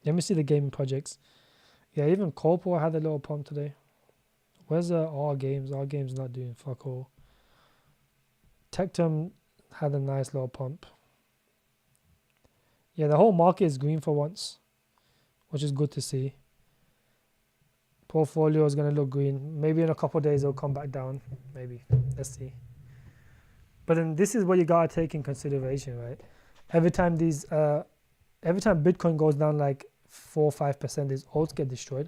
Speaker 1: Let me see the gaming projects. Yeah, even Corpo had a little pump today. Where's R Games? R Games not doing fuck all. Tectum had a nice little pump. Yeah, the whole market is green for once, which is good to see. Portfolio is going to look green. Maybe in a couple of days it'll come back down. Maybe. Let's see. But then this is what you gotta take in consideration, right? Every time Bitcoin goes down like 4 or 5%, these alts get destroyed.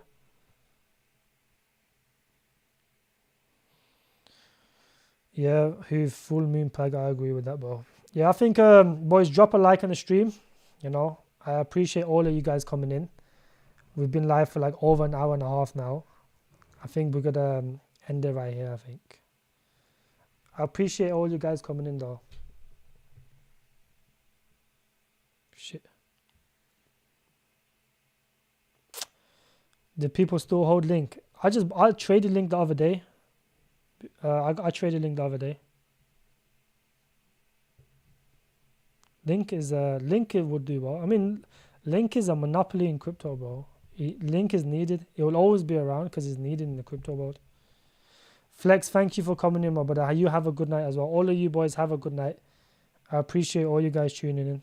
Speaker 1: Yeah, who full moon peg? I agree with that, bro. Yeah, I think boys, drop a like on the stream. You know, I appreciate all of you guys coming in. We've been live for like over an hour and a half now. I think we're gonna end it right here. I think. I appreciate all you guys coming in though. Shit. Did people still hold Link? I traded Link the other day. I traded Link the other day. Link would do well. I mean, Link is a monopoly in crypto, bro. Link is needed. It will always be around because it's needed in the crypto world. Flex, thank you for coming in, my brother. You have a good night as well. All of you boys have a good night. I appreciate all you guys tuning in.